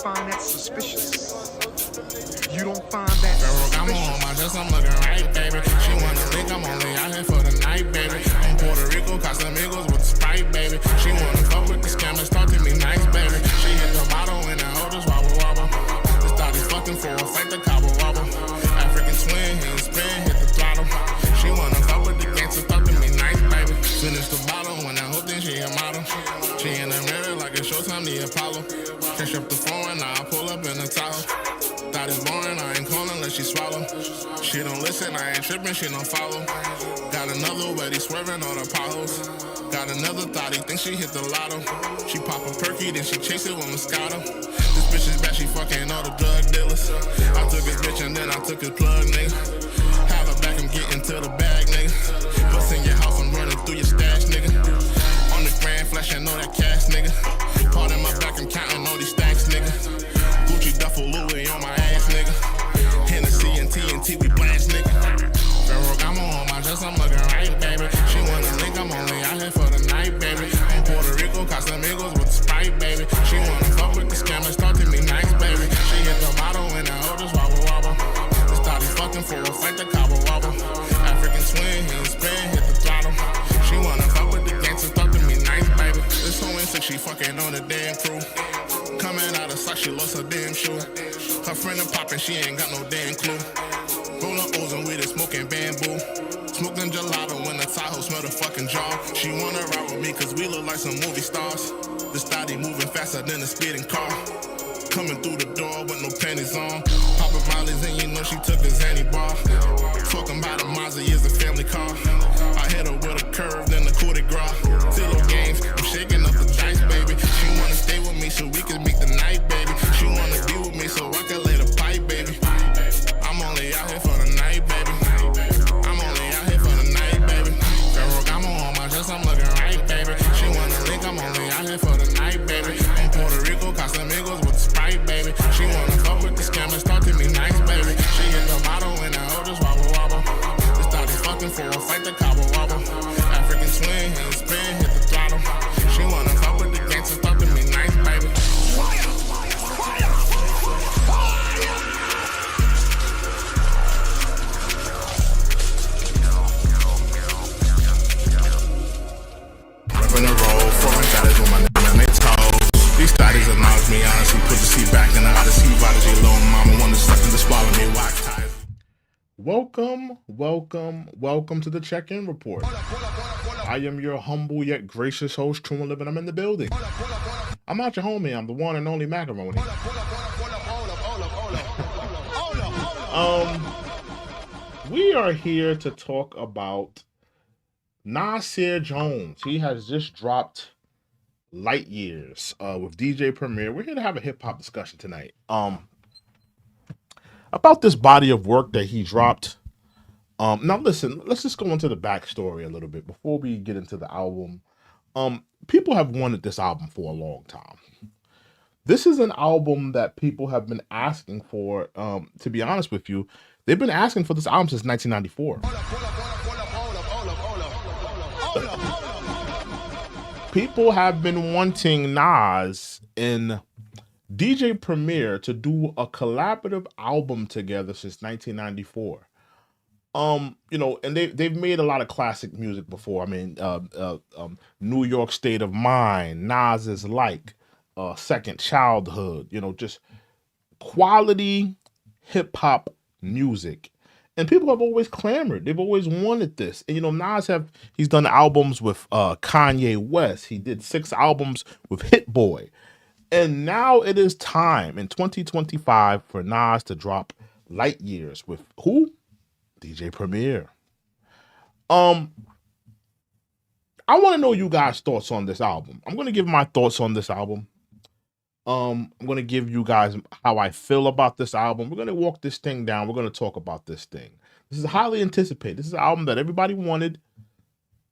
don't find that suspicious? You don't find that I'm on my dress, I'm looking right, baby. She wanna link, I'm only out here for the night, baby. I'm Puerto Rico, Casamigos with the Sprite, baby. She wanna fuck with the scammers, talk to me nice, baby. She hit the bottle and the holders wobble wobble. This thought he's fucking for a fight, the cobble wobble. African twin, hit spin, hit the throttle. She wanna fuck with the gangsters, talk to me nice, baby. Finish the bottle when I hope then she a model. She in the mirror like a Showtime, the Apollo. Catch up the phone and I pull up in the Tahoe. Thought it's boring, I ain't calling unless she swallow. She don't listen, I ain't tripping, she don't follow. Got another where he swerving on the potholes. Got another thought, he think she hit the lotto. She pop a perky, then she chase it with Moscato. This bitch is bad, she fucking all the drug dealers. I took his bitch and then I took his plug, nigga. Have her back, I'm getting to the bag, nigga. Bust in your house, I'm running through your stash, nigga. On the grand flashing all that cash, nigga. Part in my back, I'm counting all these stacks, nigga. Gucci duffel Louis on my ass, nigga. Hennessy and TNT, we blast, nigga. Ferragamo on my dress, I'm looking right, baby. She wanna link, I'm only out here for the night, baby. I'm Puerto Rico, Casamigos with the Sprite, baby. She wanna fuck with the scammers, talk to me nice, baby. She hit the bottle and the holders wobble wobble. This thought he's fucking for a fight, the cobble wobble. African swing, hit spin, hit the throttle. She wanna fuck with the gangsters, talk to me nice, baby. This whole insect, she fucking on the damn crew. Coming out of sock, she lost her damn shoe. Her friend and poppin', she ain't got no damn clue. Rollin' O's and weed and smoking bamboo. Smoking gelato when the Tahoe smell the fucking jar. She wanna ride with me cause we look like some movie stars. This thotty moving faster than a speeding car. Coming through the door with no panties on. Poppin' Molly's and you know she took a Zanny bar. Talking about a Mazda is a family car. I hit her with a curve, then the coup de grace. Zillow games, I'm shaking up the dice, baby. She wanna stay with me so we can make the night, baby. She wanna be with me so I can lay the pipe, baby. I'm only out here for the night, baby. I'm only out here for the night, baby. Ferragamo on my dress, I'm looking right, baby. She wanna link, I'm only out here for the night, baby. I'm Puerto Rico, Casamigos with the Sprite, baby. She wanna fuck with the scammers, talk to me nice, baby. She hit the bottle and the holders wobble wobble. This thought he's fucking for a fight, the cobble wobble. African swing, hit spin, hit the throttle. She wanna fuck with the gangsters, talk to me nice, baby. Reppin' the road, foreign thotties with my name on their toes. These thotties acknowledge me, honestly, put the seat back in the Odyssey. Prodigy, little mama, wanna suck and to swallow me, watch ties. Welcome to the check-in report. I am your humble yet gracious host, True and Livin. I'm in the building. I'm not your homie. I'm the one and only macaroni. We are here to talk about Nasir Jones. He has just dropped Light Years with DJ Premier. We're here to have a hip hop discussion tonight. About this body of work that he dropped. Now listen, let's just go into the backstory a little bit before we get into the album. People have wanted this album for a long time. This is an album that people have been asking for. To be honest with you, they've been asking for this album since 1994. People have been wanting Nas and DJ Premier to do a collaborative album together since 1994. And they've made a lot of classic music before. I mean, New York State of Mind, Nas is Like, Second Childhood, just quality hip hop music. And people have always clamored. They've always wanted this. And, Nas he's done albums with Kanye West. He did 6 albums with Hit Boy. And now it is time in 2025 for Nas to drop Light Years with who? DJ Premier. I want to know you guys' thoughts on this album. I'm going to give my thoughts on this album. I'm going to give you guys how I feel about this album. We're going to walk this thing down. We're going to talk about this thing. This is highly anticipated. This is an album that everybody wanted.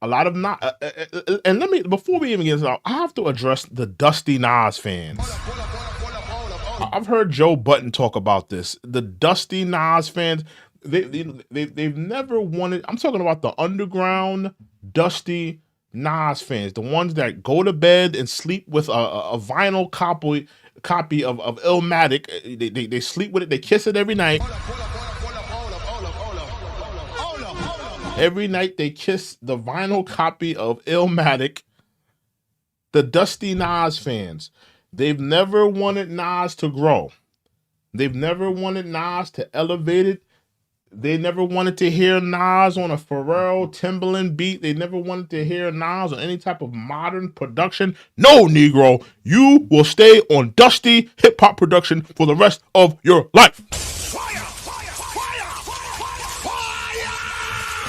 A lot of not, and before we even get into it, I have to address the Dusty Nas fans. I've heard Joe Budden talk about this. The Dusty Nas fans, they've never wanted. I'm talking about the underground Dusty Nas fans, the ones that go to bed and sleep with a vinyl copy of Illmatic. They sleep with it. They kiss it every night. Every night they kiss the vinyl copy of Illmatic. The Dusty Nas fans, they've never wanted Nas to grow. They've never wanted Nas to elevate it. They never wanted to hear Nas on a Pharrell Timbaland beat. They never wanted to hear Nas on any type of modern production. No, Negro, you will stay on dusty hip-hop production for the rest of your life.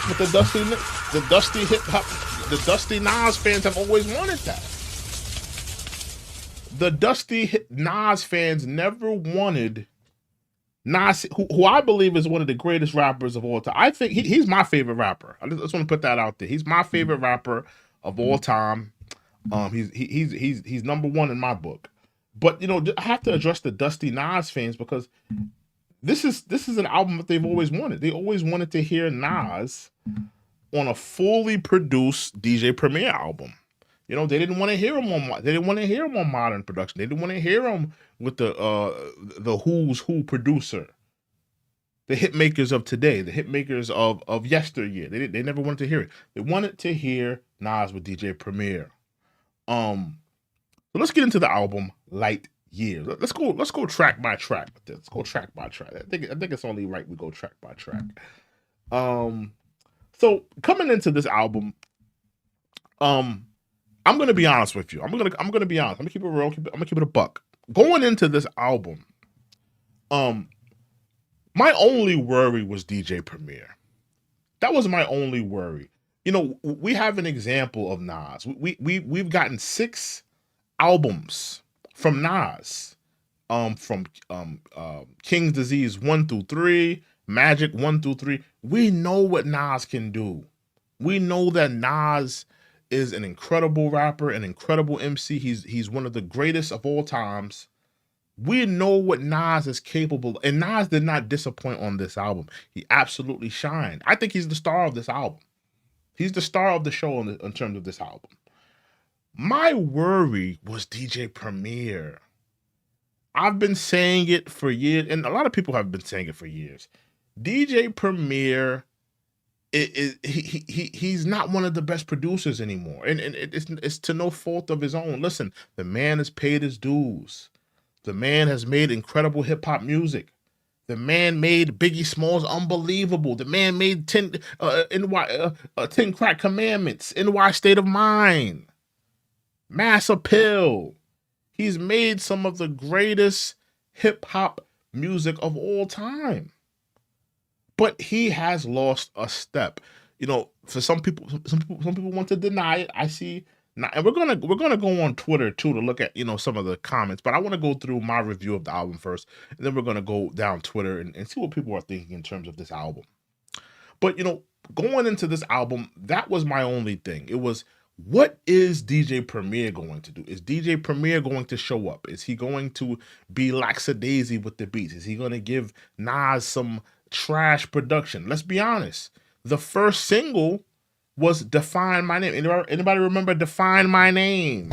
But the dusty hip-hop, the dusty Nas fans have always wanted that. The dusty Nas fans never wanted Nas, who I believe is one of the greatest rappers of all time. I think he's my favorite rapper. I just want to put that out there. He's my favorite rapper of all time. He's number one in my book. But I have to address the dusty Nas fans because this is an album that they've always wanted. They always wanted to hear Nas on a fully produced DJ Premier album. They didn't want to hear him on modern production. They didn't want to hear him with the who's who producer, the hit makers of today, the hit makers of yesteryear. They never wanted to hear it. They wanted to hear Nas with DJ Premier. So let's get into the album Light Years. Let's go track by track with this. Let's go track by track. I think it's only right we go track by track. So coming into this album, I'm gonna be honest with you. I'm gonna be honest. I'm gonna keep it real. I'm gonna keep it a buck. Going into this album, my only worry was DJ Premier. That was my only worry. We have an example of Nas. We've gotten 6 albums from Nas, from King's Disease 1 through 3, Magic 1 through 3. We know what Nas can do. We know that Nas is an incredible rapper, an incredible MC. He's one of the greatest of all times. We know what Nas is capable of, and Nas did not disappoint on this album. He absolutely shined. I think he's the star of this album. He's the star of the show in terms of this album. My worry was DJ Premier. I've been saying it for years, and a lot of people have been saying it for years. DJ Premier, he's not one of the best producers anymore, and it's to no fault of his own. Listen, the man has paid his dues. The man has made incredible hip hop music. The man made Biggie Smalls unbelievable. The man made 10 Crack Commandments, NY State of Mind, Mass Appeal. He's made some of the greatest hip hop music of all time. But he has lost a step. For some people want to deny it. I see. And we're gonna go on Twitter too to look at some of the comments. But I want to go through my review of the album first, and then we're gonna go down Twitter and see what people are thinking in terms of this album. But going into this album, that was my only thing. It was, what is DJ Premier going to do? Is DJ Premier going to show up? Is he going to be lackadaisy with the beats? Is he going to give Nas some trash production? Let's be honest. The first single was Define My Name. Anybody remember Define My Name?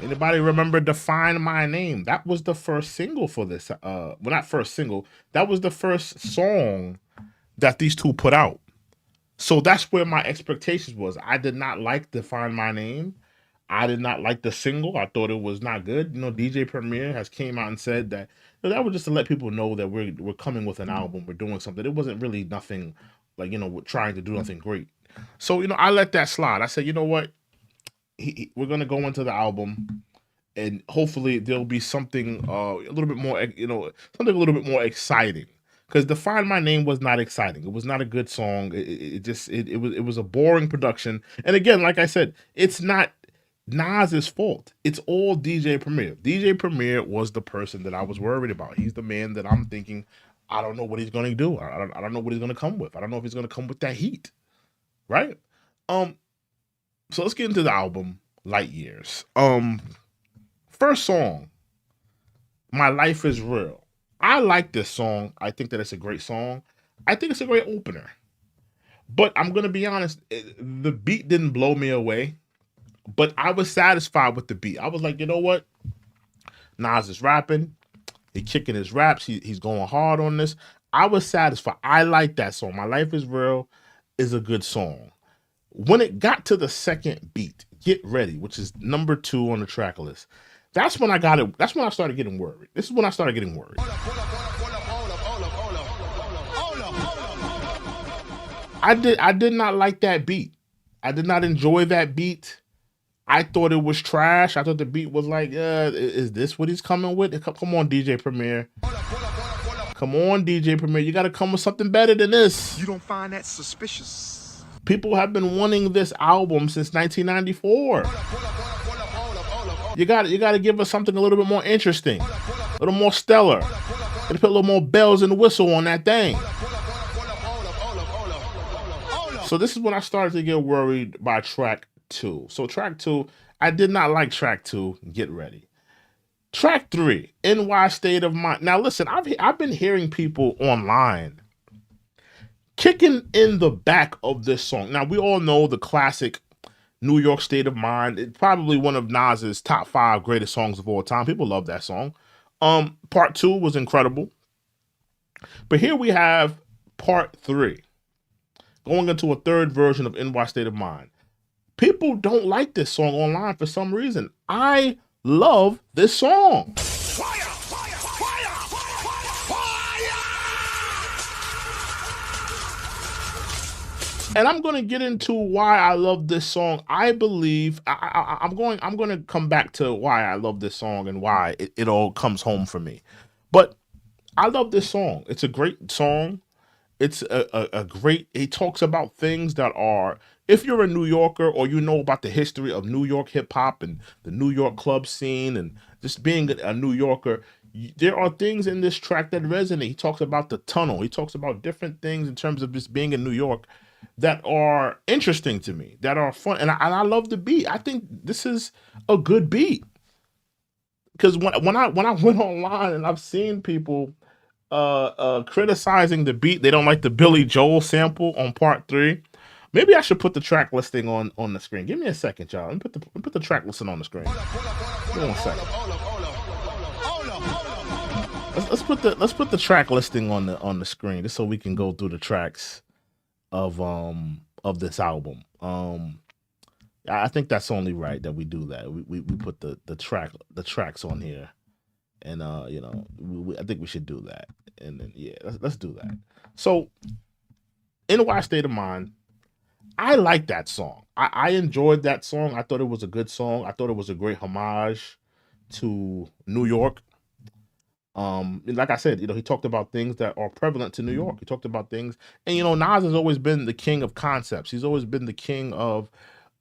Anybody remember Define My Name? That was the first single for this. Well, not first single. That was the first song that these two put out. So that's where my expectations was. I did not like Define My Name. I did not like the single. I thought it was not good. DJ Premier has came out and said that that was just to let people know that we're coming with an album. We're doing something. It wasn't really nothing like, we're trying to do nothing great. So, I let that slide. I said, you know what? We're going to go into the album, and hopefully there'll be something a little bit more, something a little bit more exciting. Because Define My Name was not exciting. It was not a good song. It was a boring production. And again, like I said, it's not Nas's fault. It's all DJ Premier. DJ Premier was the person that I was worried about. He's the man that I'm thinking, I don't know what he's going to do. I don't know what he's going to come with. I don't know if he's going to come with that heat. Right? So let's get into the album, Light Years. First song, My Life Is Real. I like this song. I think that it's a great song. I think it's a great opener. But I'm going to be honest, the beat didn't blow me away. but I was satisfied with the beat. I was like, you know what? Nas is rapping. He kicking his raps. He's going hard on this. I was satisfied. I like that song. My Life Is Real is a good song. When it got to the second beat, Get Ready, which is number 2 on the track list, that's when I got it. That's when I started getting worried. This is when I started getting worried. I did not like that beat. I did not enjoy that beat. I thought it was trash. I thought the beat was like, is this what he's coming with? Come on, DJ Premier. Come on, DJ Premier. You got to come with something better than this. You don't find that suspicious? People have been wanting this album since 1994. You got to give us something a little bit more interesting, a little more stellar. And put a little more bells and whistle on that thing. So this is when I started to get worried by track 2. So track 2, I did not like track 2, Get Ready. Track 3, NY State of Mind. Now listen, I've been hearing people online kicking in the back of this song. Now we all know the classic New York State of Mind. It's probably one of Nas's top 5 greatest songs of all time. People love that song. Part 2 was incredible. But here we have part 3. Going into a third version of NY State of Mind. People don't like this song online for some reason. I love this song. Fire! Fire! Fire! Fire! And I'm going to get into why I love this song. I believe I'm going to come back to why I love this song and why it all comes home for me. But I love this song. It's a great song. It's a great, it talks about things that are, if you're a New Yorker or you know about the history of New York hip hop and the New York club scene and just being a New Yorker, there are things in this track that resonate. He talks about the tunnel. He talks about different things in terms of just being in New York that are interesting to me, that are fun. And I love the beat. I think this is a good beat. Because when I went online and I've seen people criticizing the beat, they don't like the Billy Joel sample on part 3. Maybe I should put the track listing on the screen. Give me a second, y'all. Let me put the track listing on the screen. Give me 1 second. Let's put the track listing on the screen just so we can go through the tracks of this album. I think that's only right that we do that. We put the tracks on here. And you know, I think we should do that. And then yeah, let's do that. So, NY State of Mind, I like that song. I enjoyed that song. I thought it was a good song. I thought it was a great homage to New York. Like I said, you know, he talked about things that are prevalent to New York. He talked about things, and you know, Nas has always been the king of concepts. He's always been the king of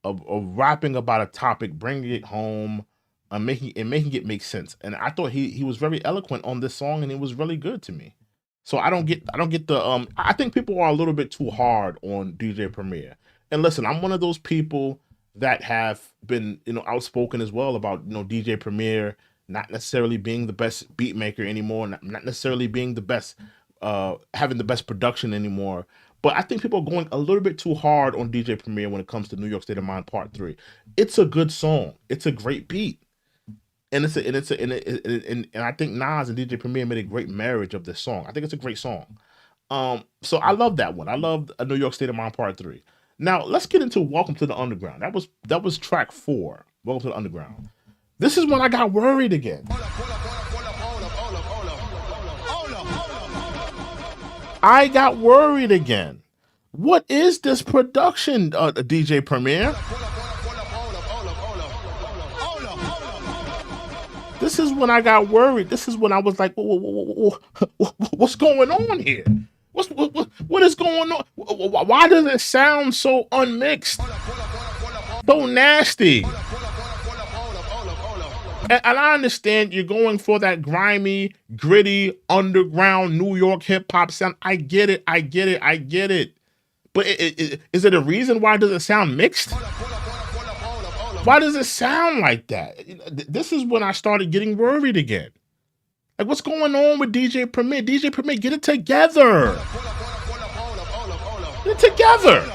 rapping about a topic, bringing it home. Making it make sense, and I thought he was very eloquent on this song, and it was really good to me. So I don't get the I think people are a little bit too hard on DJ Premier. And listen, I'm one of those people that have been, you know, outspoken as well about, you know, DJ Premier not necessarily being the best beat maker anymore, not necessarily being the best having the best production anymore. But I think people are going a little bit too hard on DJ Premier when it comes to New York State of Mind Part 3. It's a good song. It's a great beat. And I think Nas and DJ Premier made a great marriage of this song. I think it's a great song. So I love that one. I love A New York State of Mind Part 3. Now let's get into Welcome to the Underground. That was track 4. Welcome to the Underground. This is when I got worried again. I got worried again. What is this production, DJ Premier? This is when I got worried. This is when I was like, what's going on here? What is going on? Why does it sound so unmixed? So nasty. And I understand you're going for that grimy, gritty, underground New York hip hop sound. I get it. But is it a reason why does it sound mixed? Why does it sound like that? This is when I started getting worried again. Like, what's going on with DJ Premier? DJ Premier, get it together. Get it together.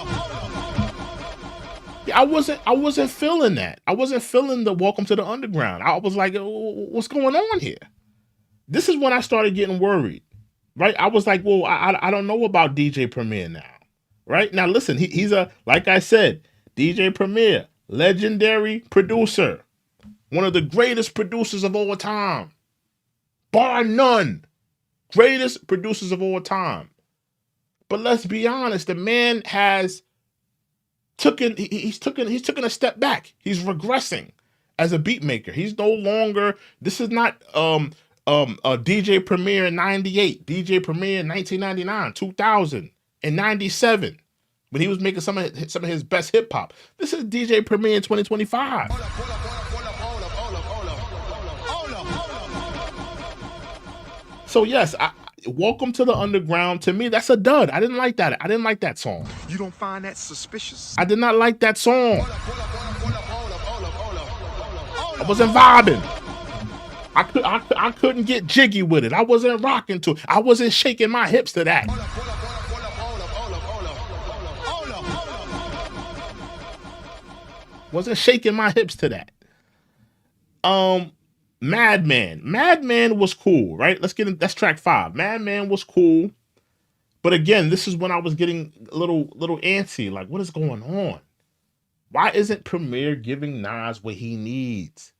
I wasn't feeling that. I wasn't feeling the Welcome to the Underground. I was like, what's going on here? This is when I started getting worried, right? I was like, well, I don't know about DJ Premier now, right? Now listen, he's like I said, DJ Premier, legendary producer, one of the greatest producers of all time, bar none, greatest producers of all time. But let's be honest, the man has he's taken a step back. He's regressing as a beat maker. He's no longer, this is not a DJ Premier in 98, DJ Premier in 1999, 2000, and 97 when he was making some of his best hip hop. This is DJ Premier in 2025. So yes, Welcome to the Underground, to me, that's a dud. I didn't like that. I didn't like that song. You don't find that suspicious? I did not like that song. I wasn't vibing. I couldn't get jiggy with it. I wasn't rocking to it. I wasn't shaking my hips to that. Wasn't shaking my hips to that. Madman. Madman was cool, right? That's track 5. Madman was cool. But again, this is when I was getting a little antsy. Like, what is going on? Why isn't Premier giving Nas what he needs?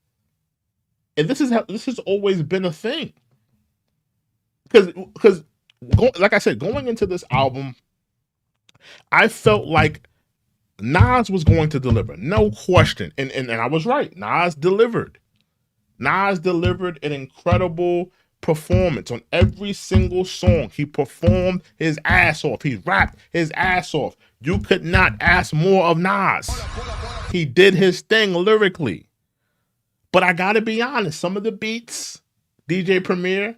And this has always been a thing. Because like I said, going into this album, I felt like Nas was going to deliver. No question. And I was right. Nas delivered. Nas delivered an incredible performance on every single song. He performed his ass off. He rapped his ass off. You could not ask more of Nas. He did his thing lyrically. But I gotta be honest, some of the beats, DJ Premier,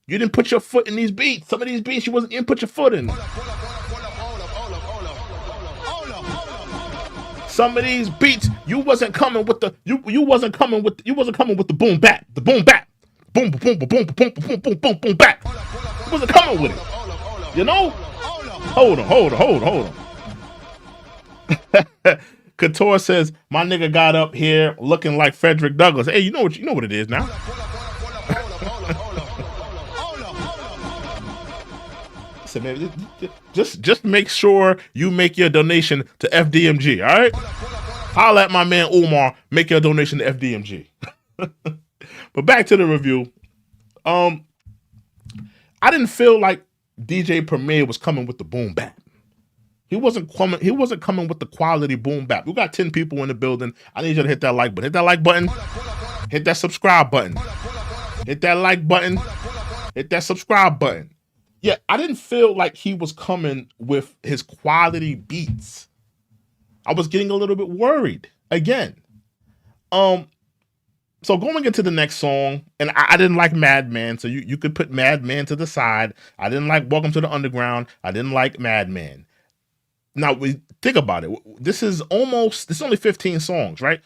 you didn't put your foot in these beats. Some of these beats you didn't put your foot in. Some of these beats, you wasn't coming with the boom bap, the boom bap, boom boom boom boom boom boom boom boom boom boom bap. You wasn't coming with it, you know. Hold on. Couture says my nigga got up here looking like Frederick Douglass. Hey, you know what it is now. So man, just make sure you make your donation to FDMG, all right? Holla at my man Umar, make your donation to FDMG. But back to the review. I didn't feel like DJ Premier was coming with the boom bap. He wasn't coming with the quality boom bap. We got 10 people in the building. I need you to hit that like button. Hit that like button. Hit that subscribe button. Hit that like button. Hit that subscribe button. Yeah, I didn't feel like he was coming with his quality beats. I was getting a little bit worried again. So going into the next song, and I didn't like Madman, so you could put Madman to the side. I didn't like Welcome to the Underground. I didn't like Madman. Now we think about it. This is only 15 songs, right?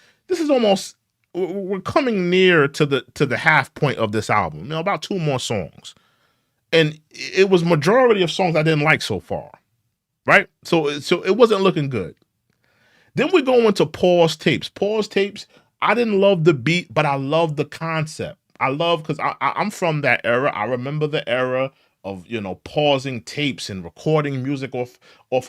We're coming near to the half point of this album. You know, about 2 more songs. And it was majority of songs I didn't like so far, right? So it wasn't looking good. Then we go into Pause Tapes. Pause Tapes, I didn't love the beat, but I love the concept. Because I'm from that era. I remember the era of, pausing tapes and recording music off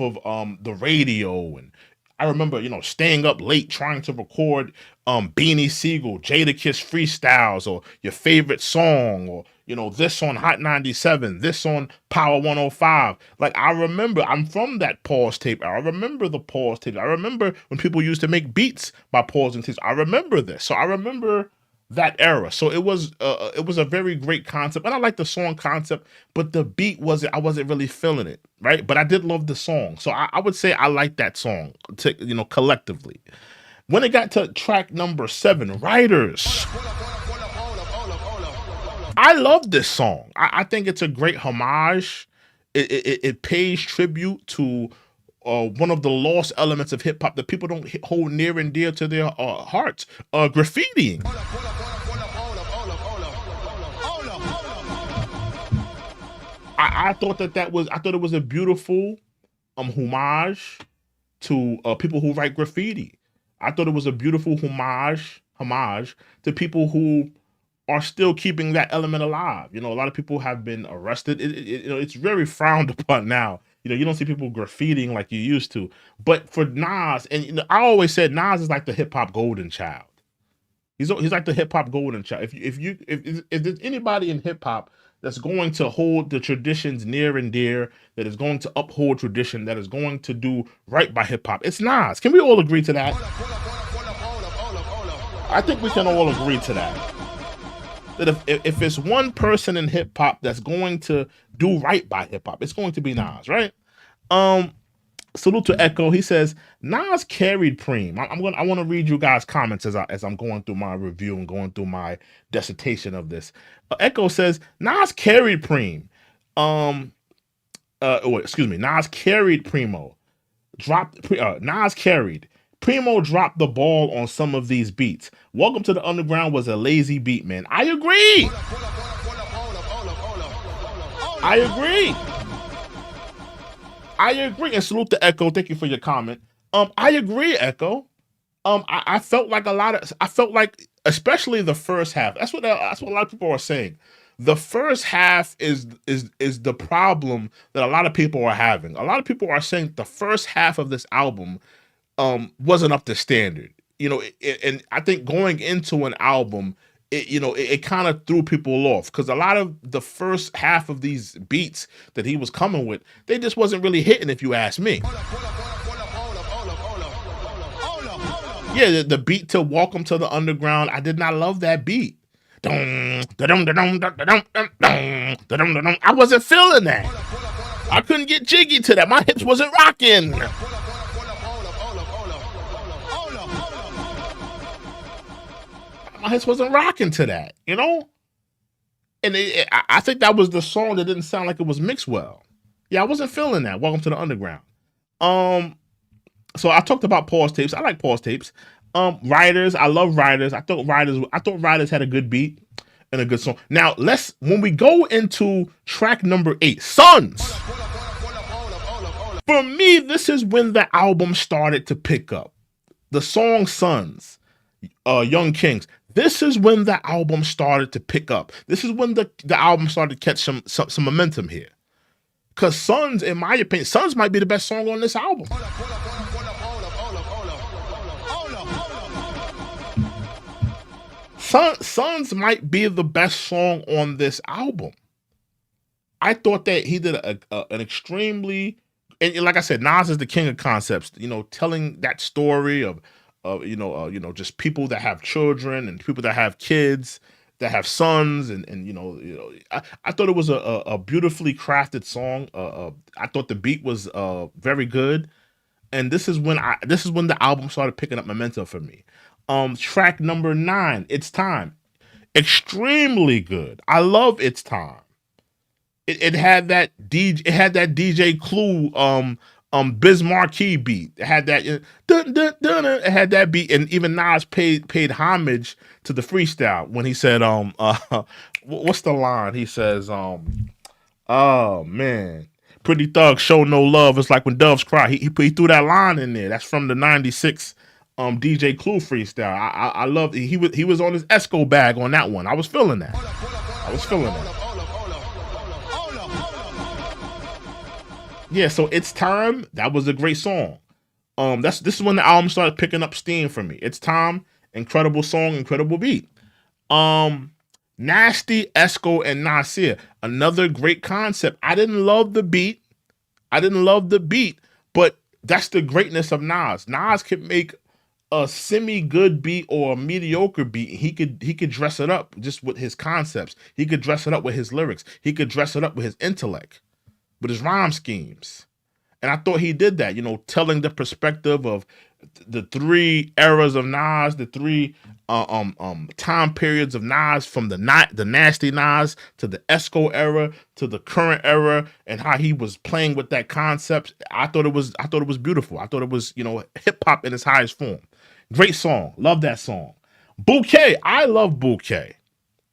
of the radio. And I remember, staying up late trying to record Beanie Siegel, Jadakiss freestyles, or your favorite song, or this on Hot 97, this on Power 105. Like, I'm from that pause tape. I remember the pause tape. I remember when people used to make beats by pausing tapes. I remember this. So I remember that era. So it was a very great concept. And I like the song concept, but the beat I wasn't really feeling it, right? But I did love the song. So I would say I like that song, collectively. When it got to track number 7, Writers, I love this song. I think it's a great homage. It pays tribute to one of the lost elements of hip hop that people don't hold near and dear to their hearts, graffitiing. I thought it was a beautiful homage to people who write graffiti. I thought it was a beautiful homage to people who are still keeping that element alive. You know, a lot of people have been arrested. You know, it's very frowned upon now. You know, you don't see people graffitiing like you used to. But for Nas, and you know, I always said Nas is like the hip hop golden child. He's like the hip hop golden child. If there's anybody in hip hop that's going to hold the traditions near and dear, that is going to uphold tradition, that is going to do right by hip hop, it's Nas. Can we all agree to that? I think we can all agree to that. That if it's one person in hip hop that's going to do right by hip hop, it's going to be Nas, right? Salute to Echo. He says Nas carried Preem. I want to read you guys' comments as I'm going through my review and going through my dissertation of this. Echo says Nas carried Preem. Excuse me. Nas carried Primo. Nas carried. Primo dropped the ball on some of these beats. Welcome to the Underground was a lazy beat, man. I agree. I agree. I agree. And salute to Echo. Thank you for your comment. I agree, Echo. I felt like especially the first half. That's what a lot of people are saying. The first half is the problem that a lot of people are having. A lot of people are saying the first half of this album wasn't up to standard. You know, and I think going into an album, it kind of threw people off because a lot of the first half of these beats that he was coming with, they just wasn't really hitting, if you ask me. Yeah, the beat to Welcome to the Underground, I did not love that beat. I wasn't feeling that. I couldn't get jiggy to that. My hips wasn't rocking. My hips wasn't rocking to that, you know? And I think that was the song that didn't sound like it was mixed well. Yeah, I wasn't feeling that. Welcome to the Underground. So I talked about pause tapes. I like pause tapes. Riders, I love Riders. I thought Riders had a good beat and a good song. Now when we go into track number 8, Sons. For me, this is when the album started to pick up. The song Sons, Young Kings. This is when the album started to pick up. This is when the album started to catch some momentum here. Because Sons, in my opinion, Sons might be the best song on this album. Sons might be the best song on this album. I thought that he did an extremely, and like I said, Nas is the king of concepts. You know, telling that story of just people that have children and people that have kids that have sons, and I thought it was a beautifully crafted song. I thought the beat was very good, and this is when the album started picking up momentum for me. Track number 9, It's Time, extremely good. I love It's Time. It had that DJ Clue Biz Markie beat. It had that it had that beat, and even Nas paid homage to the freestyle when he said what's the line? He says oh man, pretty thugs show no love, it's like when doves cry. He threw that line in there. That's from the 96 DJ Clue freestyle. I love he was on his Esco bag on that one. I was feeling that. Yeah, so It's Time, that was a great song. This is when the album started picking up steam for me. It's Time, incredible song, incredible beat. Nasty, Esco, and Nasir, another great concept. I didn't love the beat, but that's the greatness of Nas. Nas could make a semi-good beat or a mediocre beat. He could dress it up just with his concepts. He could dress it up with his lyrics. He could dress it up with his intellect, with his rhyme schemes. And I thought he did that, telling the perspective of the 3 eras of Nas, the 3 time periods of Nas, from the nasty Nas to the Esco era to the current era, and how he was playing with that concept. I thought it was beautiful. I thought it was, hip hop in its highest form. Great song. Love that song. Bouquet. I love Bouquet.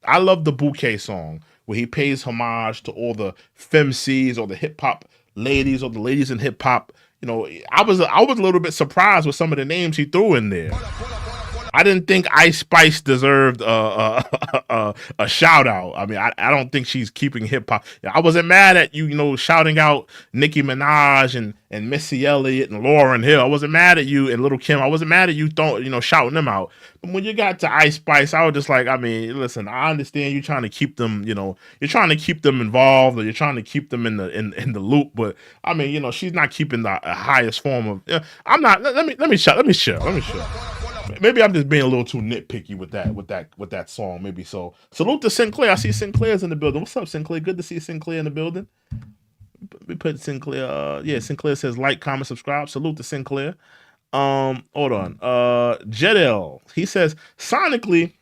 I love the Bouquet song, where he pays homage to all the femcs or the hip hop ladies, or the ladies in hip hop, you know, I was a little bit surprised with some of the names he threw in there. I didn't think Ice Spice deserved a shout out. I mean, I don't think she's keeping hip hop. I wasn't mad at you, you know, shouting out Nicki Minaj and Missy Elliott and Lauryn Hill. I wasn't mad at you and Little Kim. I wasn't mad at you, shouting them out. But when you got to Ice Spice, I was just like, I mean, listen, I understand you trying to keep them, you know, you're trying to keep them involved, or you're trying to keep them in the loop. But I mean, you know, she's not keeping the highest form of. I'm not. Let me shut. Maybe I'm just being a little too nitpicky with that song. Maybe so. Salute to Sinclair. I see Sinclair's in the building. What's up, Sinclair? Good to see Sinclair in the building. We put Sinclair. Yeah, Sinclair says like, comment, subscribe. Salute to Sinclair. Hold on. Jedel. He says sonically.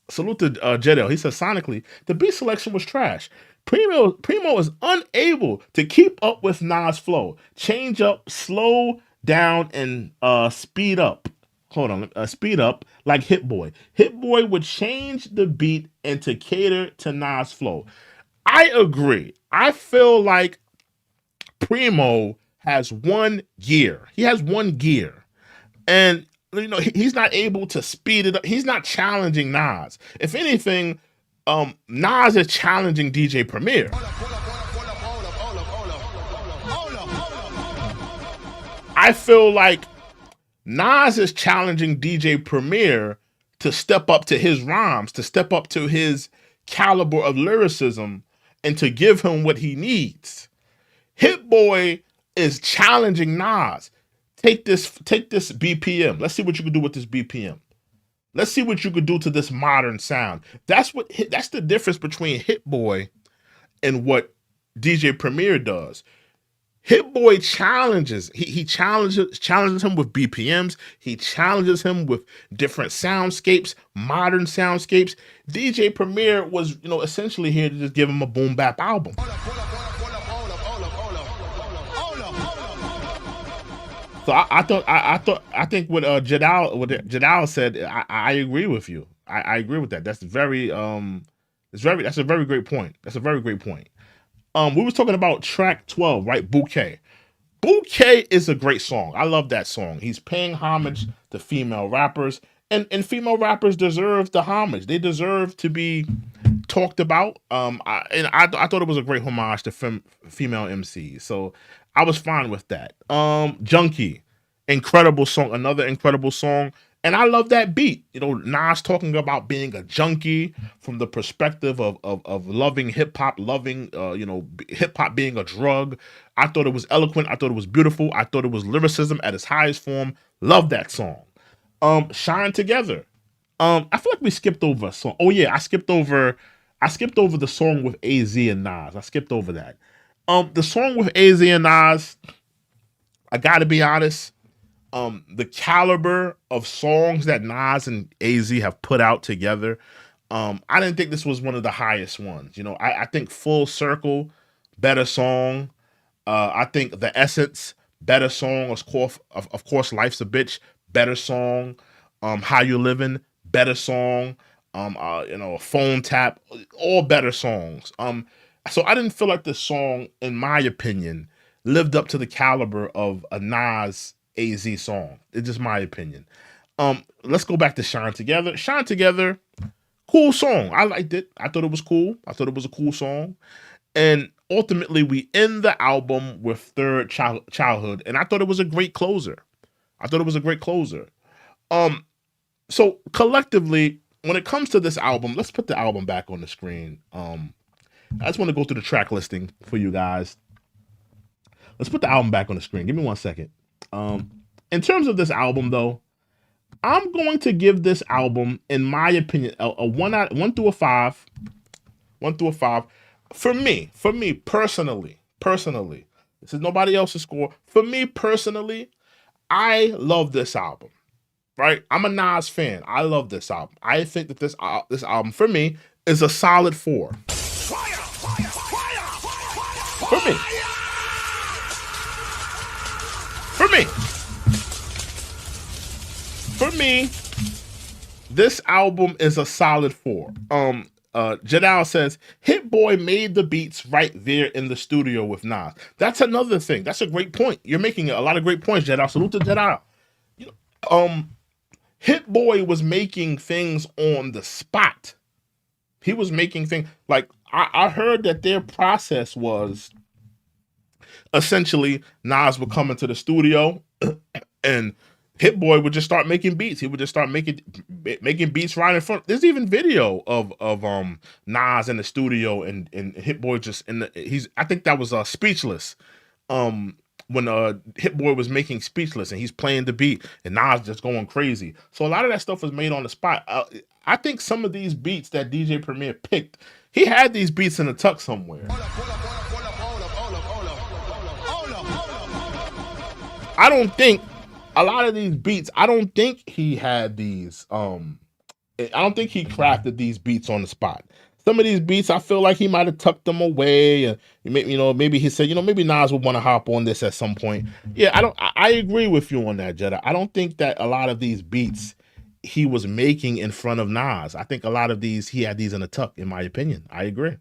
Salute to Jedel. He says sonically the beat selection was trash. Primo is unable to keep up with Nas' flow. Change up, slow down, and speed up. Hold on, speed up like Hit Boy. Hit Boy would change the beat and to cater to Nas' flow. I agree. I feel like Primo has one gear. He has one gear. And, you know, he's not able to speed it up. He's not challenging Nas. If anything, Nas is challenging DJ Premier. I feel like Nas is challenging DJ Premier to step up to his rhymes, to step up to his caliber of lyricism, and to give him what he needs. Hit Boy is challenging Nas. Take this BPM. Let's see what you can do with this BPM. Let's see what you could do to this modern sound. That's the difference between Hit Boy and what DJ Premier does. Hit Boy challenges. He challenges him with BPMs. He challenges him with different soundscapes, modern soundscapes. DJ Premier was, you know, essentially here to just give him a boom bap album. So I think what Jadal said, I agree with you. I agree with that. That's a very great point. That's a very great point. We was talking about track 12, right? Bouquet. Bouquet is a great song. I love that song. He's paying homage to female rappers, and female rappers deserve the homage. They deserve to be talked about. I thought it was a great homage to female MCs. So I was fine with that. Junkie, incredible song, another incredible song. And I love that beat. You know, Nas talking about being a junkie from the perspective of loving hip hop, loving hip hop being a drug. I thought it was eloquent. I thought it was beautiful. I thought it was lyricism at its highest form. Love that song. Shine Together. I feel like we skipped over a song. Oh yeah, I skipped over the song with AZ and Nas. I skipped over that. The song with AZ and Nas, I gotta be honest. The caliber of songs that Nas and AZ have put out together, I didn't think this was one of the highest ones. You know, I think Full Circle, better song. I think The Essence, better song. Of course, Life's a Bitch, better song. How You Living, better song. Phone Tap, all better songs. So I didn't feel like this song, in my opinion, lived up to the caliber of a Nas AZ song. It's just my opinion. Let's go back to Shine Together. Shine Together, cool song. I liked it. I thought it was cool. I thought it was a cool song. And ultimately, we end the album with Third Childhood, and I thought it was a great closer. So collectively, when it comes to this album, let's put the album back on the screen. I just want to go through the track listing for you guys. Let's put the album back on the screen. Give me 1 second. In terms of this album, though, I'm going to give this album, in my opinion, a 1 through a 5. 1 through a 5. For me personally, this is nobody else's score. For me personally, I love this album. Right? I'm a Nas fan. I love this album. I think that this album, for me, is a solid 4. For me, this album is a solid 4. Jadal says, Hit Boy made the beats right there in the studio with Nas. That's another thing. That's a great point. You're making a lot of great points, Jadal. Salute to Jadal. Hit Boy was making things on the spot. He was making things like I heard that their process was essentially Nas would come into the studio and Hit Boy would just start making beats. He would just start making beats right in front. There's even video of Nas in the studio and Hit Boy just I think that was Speechless. When Hit Boy was making Speechless and he's playing the beat and Nas just going crazy. So a lot of that stuff was made on the spot. I think some of these beats that DJ Premier picked, he had these beats in the tuck somewhere. I don't think a lot of these beats, I don't think he had these, I don't think he crafted these beats on the spot. Some of these beats, I feel like he might have tucked them away. And maybe he said, maybe Nas would want to hop on this at some point. Yeah, I agree with you on that, Jetta. I don't think that a lot of these beats he was making in front of Nas. I think a lot of these, he had these in a tuck, in my opinion. I agree.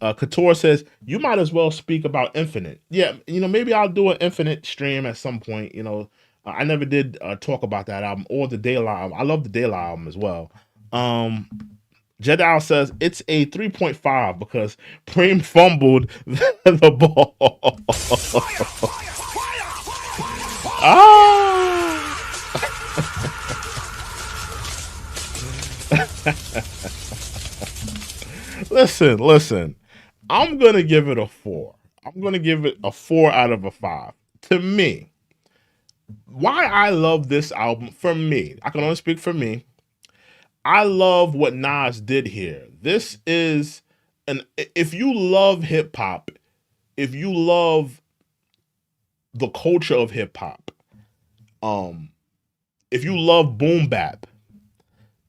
Couture says, you might as well speak about Infinite. Yeah, maybe I'll do an Infinite stream at some point. I never did talk about that album or the De La album. I love the De La album as well. Jedal says it's a 3.5 because Preem fumbled the ball. Listen. I'm going to give it a 4. I'm going to give it a 4 out of a 5. To me, why I love this album, for me, I can only speak for me, I love what Nas did here. This is, if you love hip hop, if you love the culture of hip hop, if you love boom bap,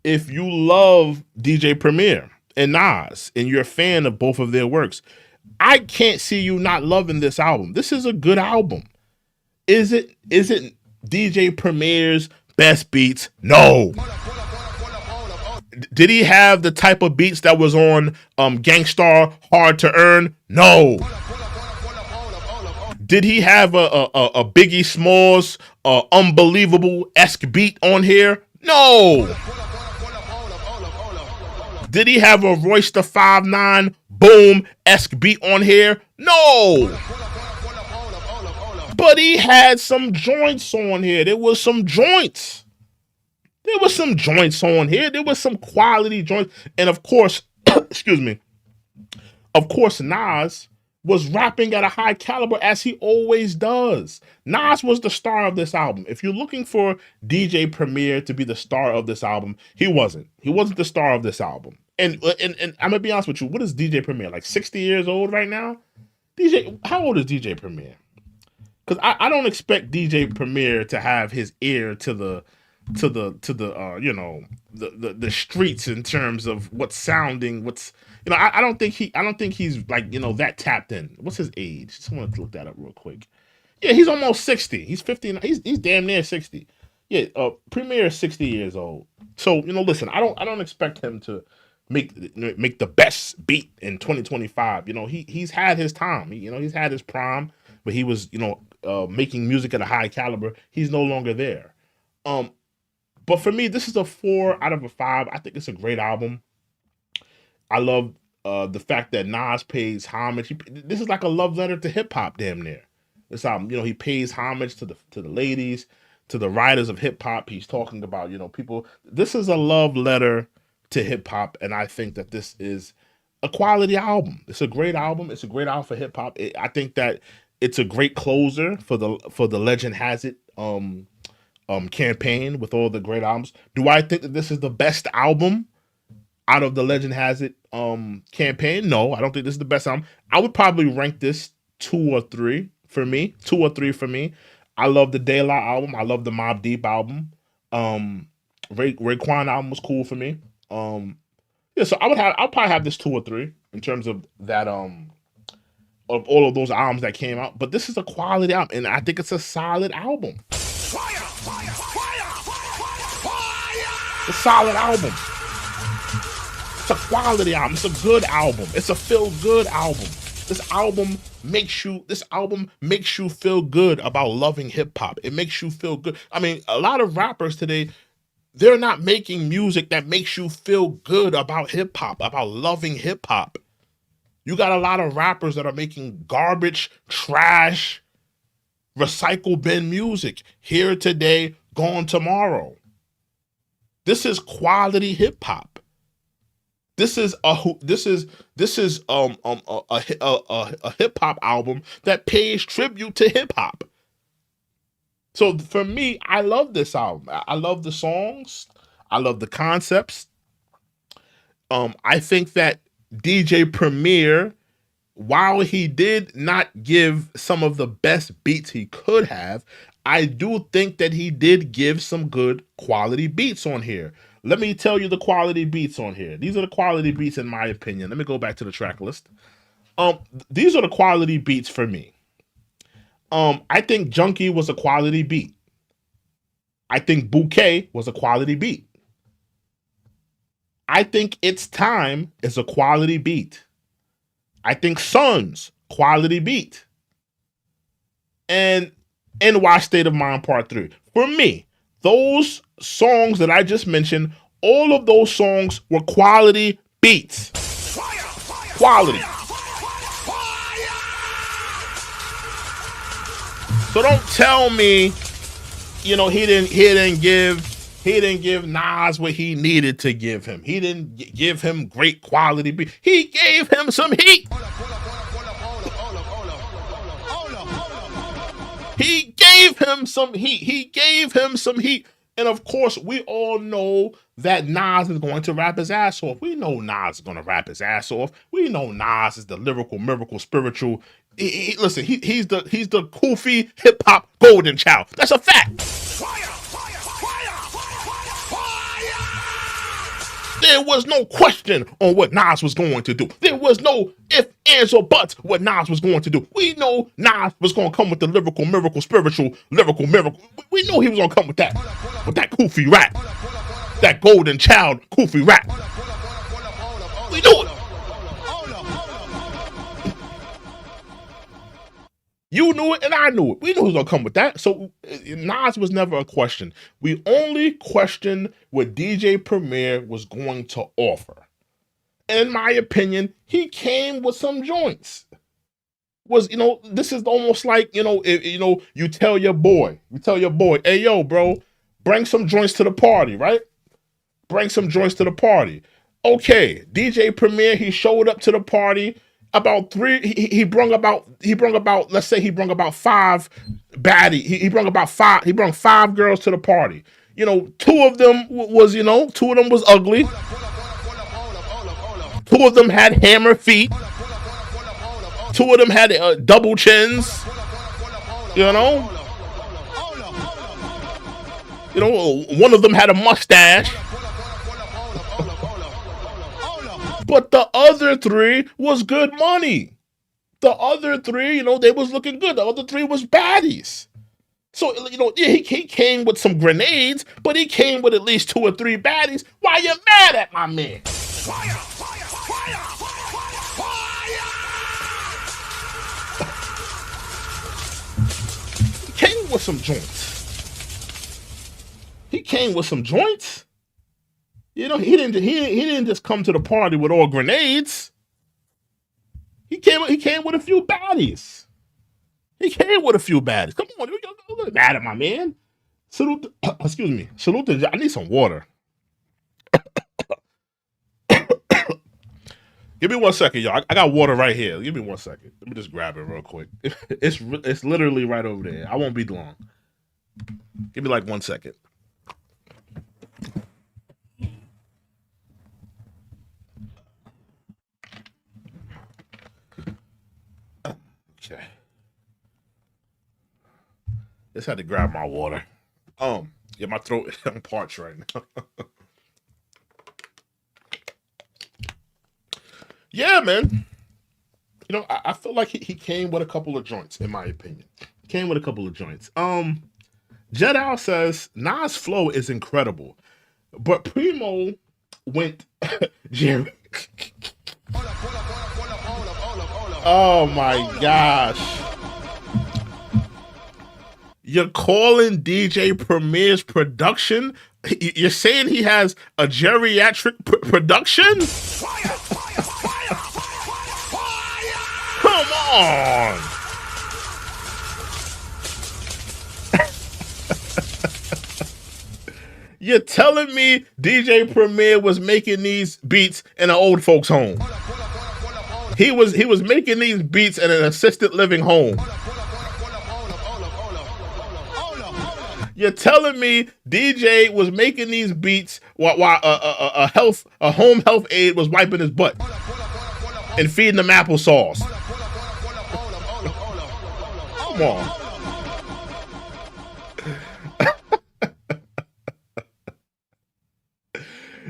if you love DJ Premier and Nas, and you're a fan of both of their works, I can't see you not loving this album. This is a good album. Is it DJ Premier's best beats? No. Did he have the type of beats that was on Gangstar Hard to Earn? No. Did he have a Biggie Smalls Unbelievable-esque beat on here? No. Did he have a Royce the 5'9" Boom-esque beat on here? No. But he had some joints on here. There was some joints. There was some joints on here. There was some quality joints. And of course, excuse me, of course, Nas was rapping at a high caliber as he always does. Nas was the star of this album. If you're looking for DJ Premier to be the star of this album, he wasn't. He wasn't the star of this album. And I'm going to be honest with you. What is DJ Premier? Like 60 years old right now? How old is DJ Premier? Because I don't expect DJ Premier to have his ear to the streets in terms of what's sounding, I don't think he's like, that tapped in. What's his age? Someone look that up real quick. Yeah, he's almost 60. He's 50. He's damn near 60. Yeah, Premier is 60 years old. So, listen, I don't expect him to make the best beat in 2025. He's had his time. He's had his prime, but he was, making music at a high caliber. He's no longer there. But for me, this is a 4 out of a 5. I think it's a great album. I love the fact that Nas pays homage. This is like a love letter to hip hop, damn near. This album, he pays homage to the ladies, to the writers of hip hop. He's talking about, people. This is a love letter to hip hop, and I think that this is a quality album. It's a great album. It's a great album for hip hop. I think that it's a great closer for the Legend Has It campaign with all the great albums. Do I think that this is the best album out of the Legend Has It campaign? No, I don't think this is the best album. I would probably rank this 2 or 3 for me. 2 or 3 for me. I love the De La album. I love the Mobb Deep album. Raekwon album was cool for me. So I'll probably have this 2 or 3 in terms of that of all of those albums that came out. But this is a quality album, and I think it's a solid album. A solid album. It's a quality album. It's a good album. It's a feel-good album. This album makes you feel good about loving hip hop. It makes you feel good. I mean, a lot of rappers today, they're not making music that makes you feel good about hip hop, about loving hip hop. You got a lot of rappers that are making garbage, trash, recycle bin music. Here today, gone tomorrow. This is quality hip hop. This is a hip hop album that pays tribute to hip hop. So for me, I love this album. I love the songs. I love the concepts. I think that DJ Premier, while he did not give some of the best beats he could have, I do think that he did give some good quality beats on here. Let me tell you the quality beats on here. These are the quality beats in my opinion. Let me go back to the track list. These are the quality beats for me. I think Junkie was a quality beat. I think Bouquet was a quality beat. I think It's Time is a quality beat. I think Sons, quality beat. And NY State of Mind Part 3. For me, those songs that I just mentioned, all of those songs were quality beats. Quality. So don't tell me, he didn't give Nas what he needed to give him. He didn't give him great quality beats. He gave him some heat. He gave him some heat. And of course, we all know that Nas is going to rap his ass off. We know Nas is going to rap his ass off. We know Nas is the lyrical, miracle, spiritual. Listen, he's the Kofi hip hop golden child. That's a fact. There was no question on what Nas was going to do. There was no if, ands, or buts what Nas was going to do. We know Nas was going to come with the lyrical, miracle, spiritual, lyrical, miracle. We know he was going to come with that Kofi rap. That golden child Kofi rap. We knew it. You knew it and I knew it. We knew he was going to come with that. So Nas was never a question. We only questioned what DJ Premier was going to offer. And in my opinion, he came with some joints. This is almost like, you tell your boy, hey, yo, bro, bring some joints to the party, right? Bring some joints to the party. Okay, DJ Premier, he showed up to the party. About three, he brung about, let's say he brung about five baddie. He brung five girls to the party. Two of them was ugly. Two of them had hammer feet. Two of them had double chins. One of them had a mustache. But the other three was good money. The other three, they was looking good. The other three was baddies. So, he came with some grenades, but he came with at least 2 or 3 baddies. Why you mad at my man? Fire, fire, fire, fire. He came with some joints. He didn't just come to the party with all grenades. He came with a few baddies. Come on, you're mad at my man. Salute. Excuse me. Salute to. I need some water. Give me 1 second, y'all. I got water right here. Give me 1 second. Let me just grab it real quick. It's literally right over there. I won't be long. Give me like 1 second. Okay. Just had to grab my water. Yeah, my throat is parched right now. Yeah, man. I feel like he came with a couple of joints, in my opinion. Jedal says Nas' flow is incredible, but Primo went Jerry. Oh my gosh. You're calling DJ Premier's production? You're saying he has a geriatric production? Come on. You're telling me DJ Premier was making these beats in an old folks home? He was making these beats in an assisted living home. You're telling me DJ was making these beats while a home health aide was wiping his butt and feeding them applesauce? Come on.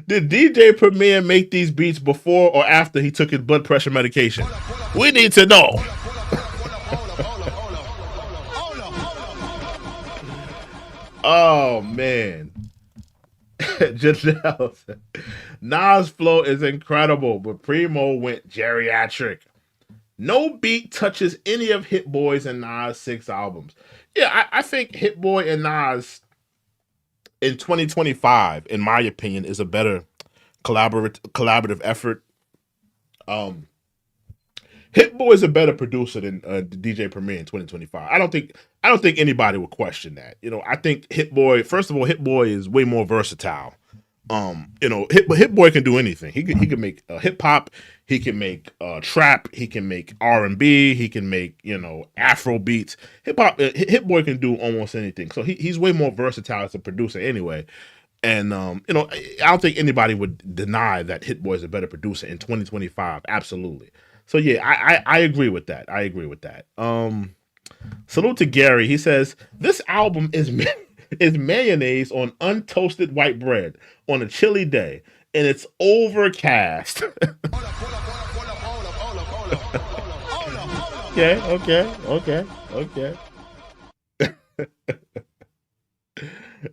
Did DJ Premier make these beats before or after he took his blood pressure medication? We need to know. Oh man. Janelle said, Nas' flow is incredible, but Primo went geriatric. No beat touches any of Hit Boy's and Nas' 6 albums. Yeah, I think Hit Boy and Nas in 2025, in my opinion, is a better collaborative effort. Hit Boy is a better producer than DJ Premier in 2025. I don't think anybody would question that. You know, I think Hit Boy, first of all, Hit Boy is way more versatile. You know, Hit Boy can do anything. He can make hip hop. He can make trap. He can make R&B. He can make, you know, Afro beats. Hip hop. Hit Boy can do almost anything. So he's way more versatile as a producer anyway. And you know, I don't think anybody would deny that Hit Boy is a better producer in 2025. Absolutely. So yeah, I agree with that. I agree with that. Salute to Gary. He says this album is mayonnaise on untoasted white bread on a chilly day, and it's overcast. Okay.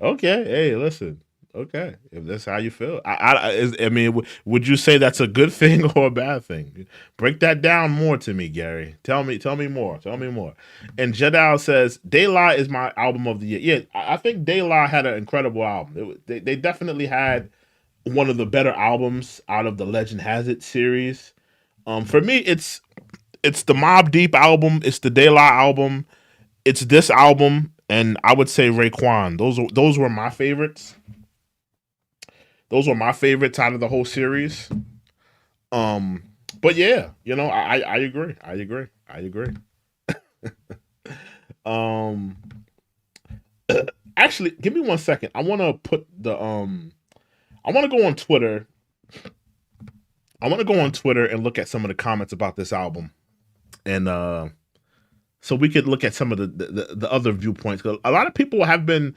Okay. Hey, listen. Okay, if that's how you feel, I mean, would you say that's a good thing or a bad thing? Break that down more to me, Gary. Tell me more. And Jedal says De La is my album of the year. Yeah, I think De La had an incredible album. They definitely had one of the better albums out of the Legend Has It series. For me, it's the Mobb Deep album. It's the De La album. It's this album, and I would say Raekwon. Those were my favorites. Those were my favorites out of the whole series. But yeah, you know, I agree. Actually, give me 1 second. I want to put the I want to go on Twitter. I want to go on Twitter and look at some of the comments about this album, and so we could look at some of the other viewpoints. 'Cause a lot of people have been,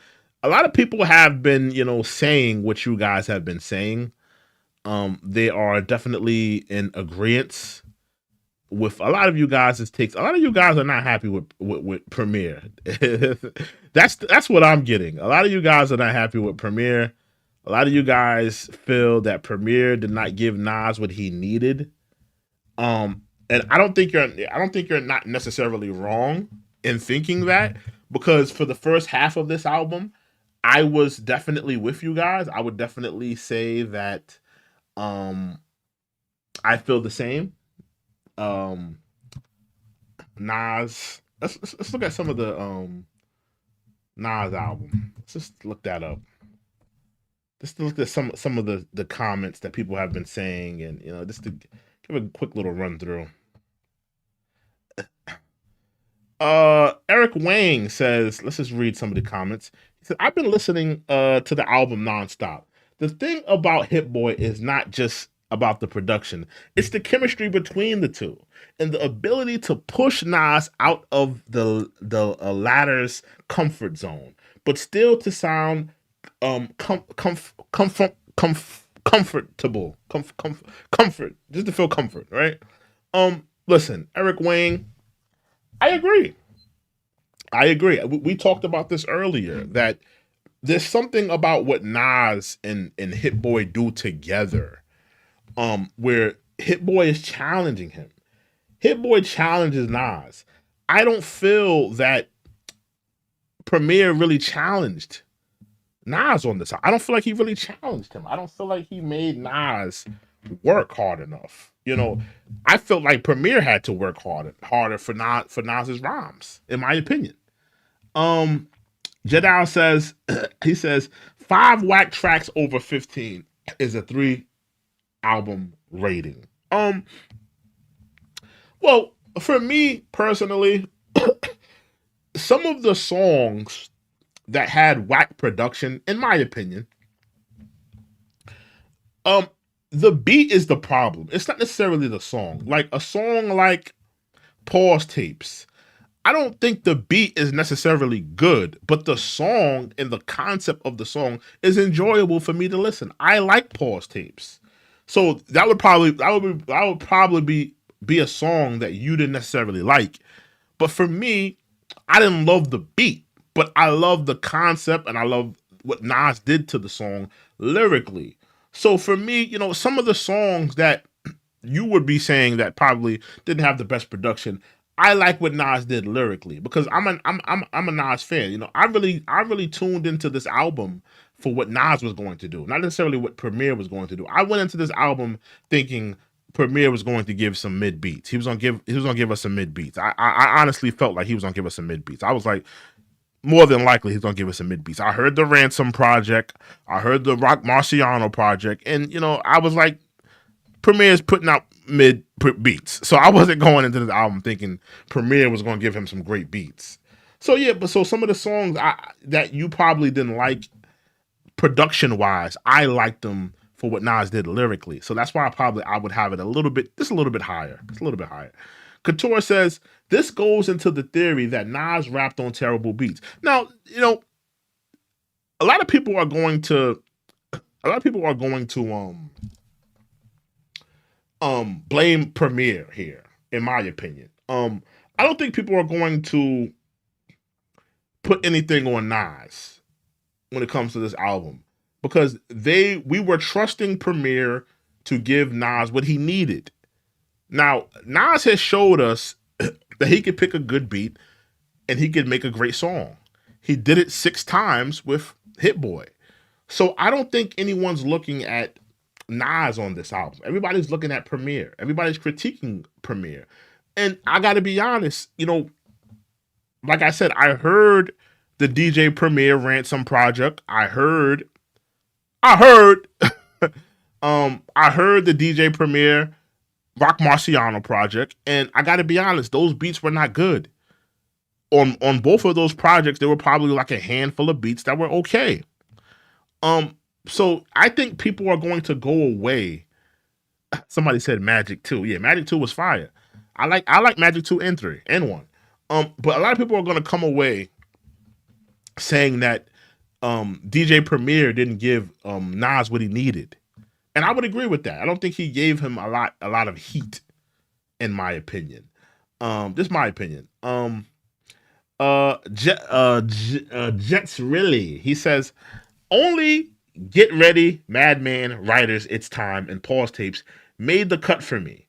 you know, saying what you guys have been saying. They are definitely in agreement with a lot of you guys' takes. A lot of you guys are not happy with Premier. That's what I'm getting. A lot of you guys are not happy with Premier. A lot of you guys feel that Premier did not give Nas what he needed. And I don't think you're not necessarily wrong in thinking that, because for the first half of this album, I was definitely with you guys. I would definitely say that I feel the same. Nas, let's look at some of the Nas album. Let's just look that up. Just to look at some of the comments that people have been saying, and you know, just to give a quick little run through. Eric Wang says, let's just read some of the comments. He said, I've been listening to the album nonstop. The thing about Hit Boy is not just about the production. It's the chemistry between the two and the ability to push Nas out of the latter's comfort zone, but still to sound comfortable, comfort, just to feel comfort, right? Listen, Eric Wang, I agree. We talked about this earlier, that there's something about what Nas and Hit Boy do together, where Hit Boy is challenging him. Hit Boy challenges Nas. I don't feel that Premier really challenged Nas on this. I don't feel like he really challenged him. I don't feel like he made Nas work hard enough. You know, I felt like Premier had to work harder for Nas's rhymes, in my opinion. Jedal says he says 5 whack tracks over 15 is a 3 album rating. Well, for me personally, some of the songs that had whack production, in my opinion, the beat is the problem. It's not necessarily the song. Like a song like Pause Tapes, I don't think the beat is necessarily good, but the song and the concept of the song is enjoyable for me to listen. I like Pause Tapes, so that would probably be a song that you didn't necessarily like. But for me, I didn't love the beat, but I love the concept and I love what Nas did to the song lyrically. So for me, you know, some of the songs that you would be saying that probably didn't have the best production, I like what Nas did lyrically because I'm a Nas fan. You know, I really tuned into this album for what Nas was going to do, not necessarily what Premier was going to do. I went into this album thinking Premier was going to give some mid beats. He was gonna give us some mid beats. I honestly felt like he was gonna give us some mid beats. I was like, more than likely he's gonna give us some mid beats. I heard the Ransom project, I heard the Rock Marciano project, and you know, I was like, Premier's putting out mid beats. So I wasn't going into this album thinking Premier was gonna give him some great beats. So yeah, but so some of the songs that you probably didn't like production wise, I liked them for what Nas did lyrically. So that's why I would have it a little bit higher. It's a little bit higher. Couture says this goes into the theory that Nas rapped on terrible beats. Now, you know, a lot of people are going to blame Premier here, in my opinion. I don't think people are going to put anything on Nas when it comes to this album because we were trusting Premier to give Nas what he needed. Now, Nas has showed us that he could pick a good beat and he could make a great song. He did it 6 times with Hit Boy. So I don't think anyone's looking at Nas on this album. Everybody's looking at Premier. Everybody's critiquing Premier. And I got to be honest, you know, like I said, I heard the DJ Premier Ransom project. I heard the DJ Premier Rock Marciano project, and I got to be honest, those beats were not good. On both of those projects, there were probably like a handful of beats that were okay. So I think people are going to go away. Somebody said Magic 2. Yeah, Magic 2 was fire. I like Magic 2 and 3 and 1. But a lot of people are going to come away saying that DJ Premier didn't give Nas what he needed. And I would agree with that. I don't think he gave him a lot of heat, in my opinion. Just my opinion. Jets really. He says, only Get Ready, Madman, Writers, It's Time, and Pause Tapes made the cut for me.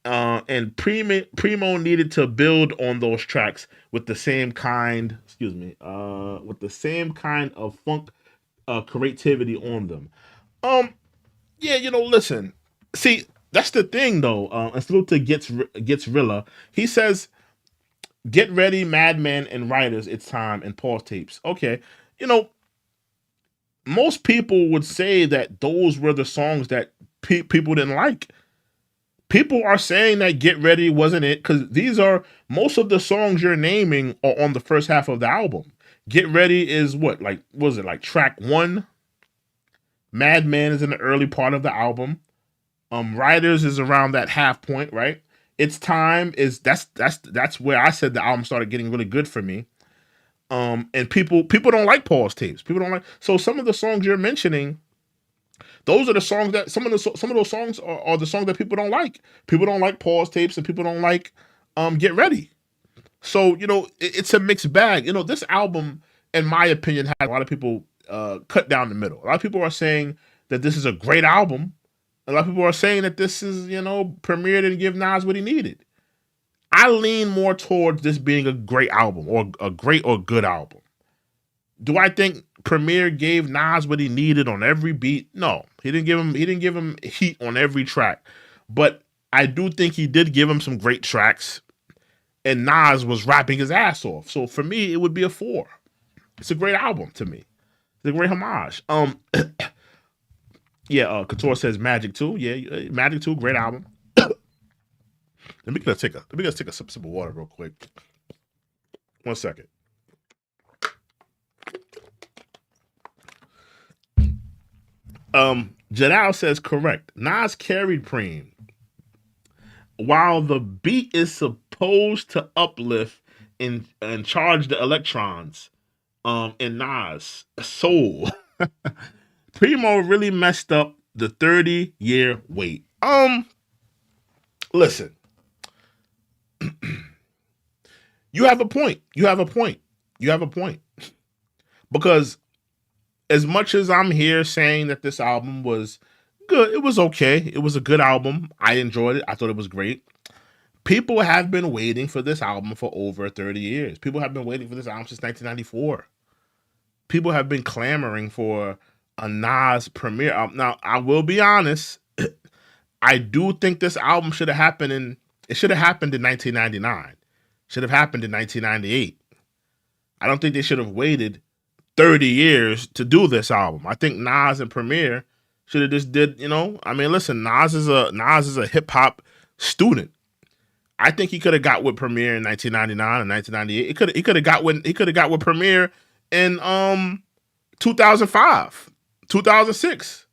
And Primo needed to build on those tracks with the same kind, with the same kind of funk creativity on them. Yeah, you know, listen. See, that's the thing though. And salute to gets Rilla. He says, Get Ready, Madman, and Writers, It's Time, and Pause Tapes. Okay, you know, most people would say that those were the songs that people didn't like. People are saying that Get Ready wasn't it because most of the songs you're naming are on the first half of the album. Get Ready is was it like track 1? Madman is in the early part of the album. Writers is around that half point, right? It's Time is that's where I said the album started getting really good for me. And people don't like Pause Tapes. People don't like, so some of the songs you're mentioning, those are the songs that some of those songs are the songs that people don't like. People don't like Pause Tapes, and people don't like Get Ready. So, you know, it's a mixed bag. You know, this album, in my opinion, had a lot of people cut down the middle. A lot of people are saying that this is a great album. A lot of people are saying that this is, Premier didn't give Nas what he needed. I lean more towards this being a great album or a great or good album. Do I think Premier gave Nas what he needed on every beat? No, he didn't give him heat on every track. But I do think he did give him some great tracks, and Nas was rapping his ass off. So for me, it would be a 4. It's a great album to me. It's a great homage. Yeah, Couture says Magic 2. Yeah, Magic 2, great album. Let me just take a sip of water real quick. 1 second. Jadal says correct. Nas carried Preem. While the beat is supposed to uplift and charge the electrons, in Nas soul, Primo really messed up the 30-year wait. Listen. You have a point. Because as much as I'm here saying that this album was good, it was okay. It was a good album. I enjoyed it. I thought it was great. People have been waiting for this album for over 30 years. People have been waiting for this album since 1994. People have been clamoring for a Nas premiere album. Now, I will be honest. I do think this album should have happened in 1999. Should have happened in 1998. I don't think they should have waited 30 years to do this album. I think Nas and Premier should have just did, listen, Nas is a hip hop student. I think he could have got with Premier in 1999 and 1998. He could have got with Premier in 2005, 2006.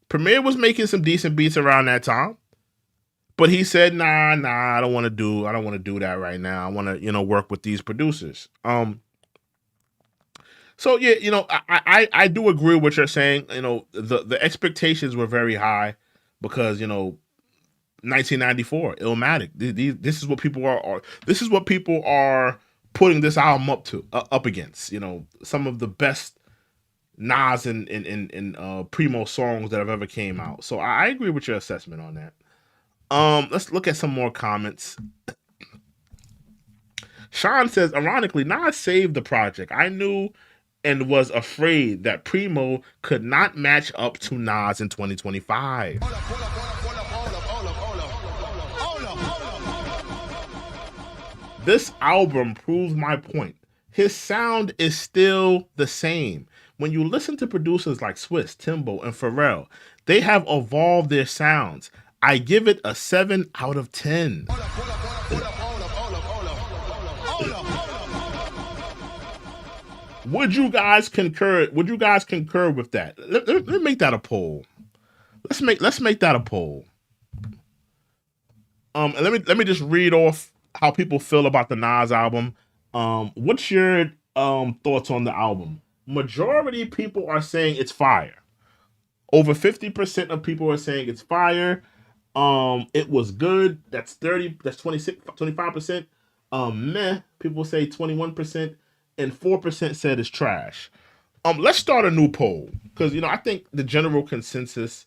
Premier was making some decent beats around that time. But he said, nah, I don't want to do that right now. I want to, work with these producers. So yeah, I do agree with what you're saying. The expectations were very high because, 1994, Illmatic. This is what people are. This is what people are putting this album up against. Some of the best Nas and Primo songs that have ever came out. So I agree with your assessment on that. Let's look at some more comments. Sean says, ironically, Nas saved the project. I knew and was afraid that Primo could not match up to Nas in 2025. This album proves my point. His sound is still the same. When you listen to producers like Swiss, Timbo, and Pharrell, they have evolved their sounds. I give it a 7 out of 10. Would you guys concur with that? Let me make that a poll. Let's make that a poll. And let me just read off how people feel about the Nas album. What's your thoughts on the album? Majority people are saying it's fire. Over 50% of people are saying it's fire. It was good. That's 25%. Meh, people say 21%, and 4% said it's trash. Let's start a new poll because I think the general consensus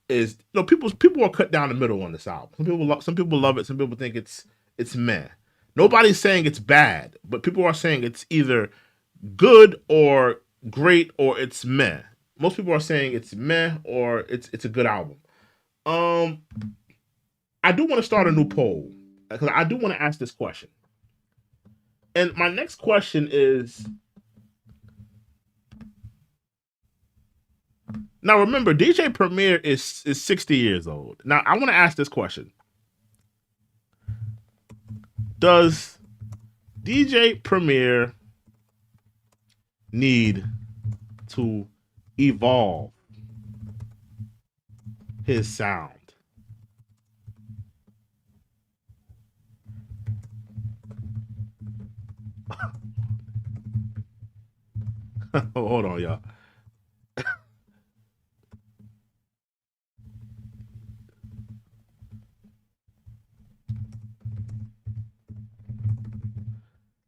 is people are cut down the middle on this album. Some people love it. Some people think it's meh. Nobody's saying it's bad, but people are saying it's either good or great or it's meh. Most people are saying it's meh or it's a good album. I do want to start a new poll because I do want to ask this question. And my next question is, now remember, DJ Premier is 60 years old. Now I want to ask this question. Does DJ Premier need to evolve his sound? Hold on, y'all.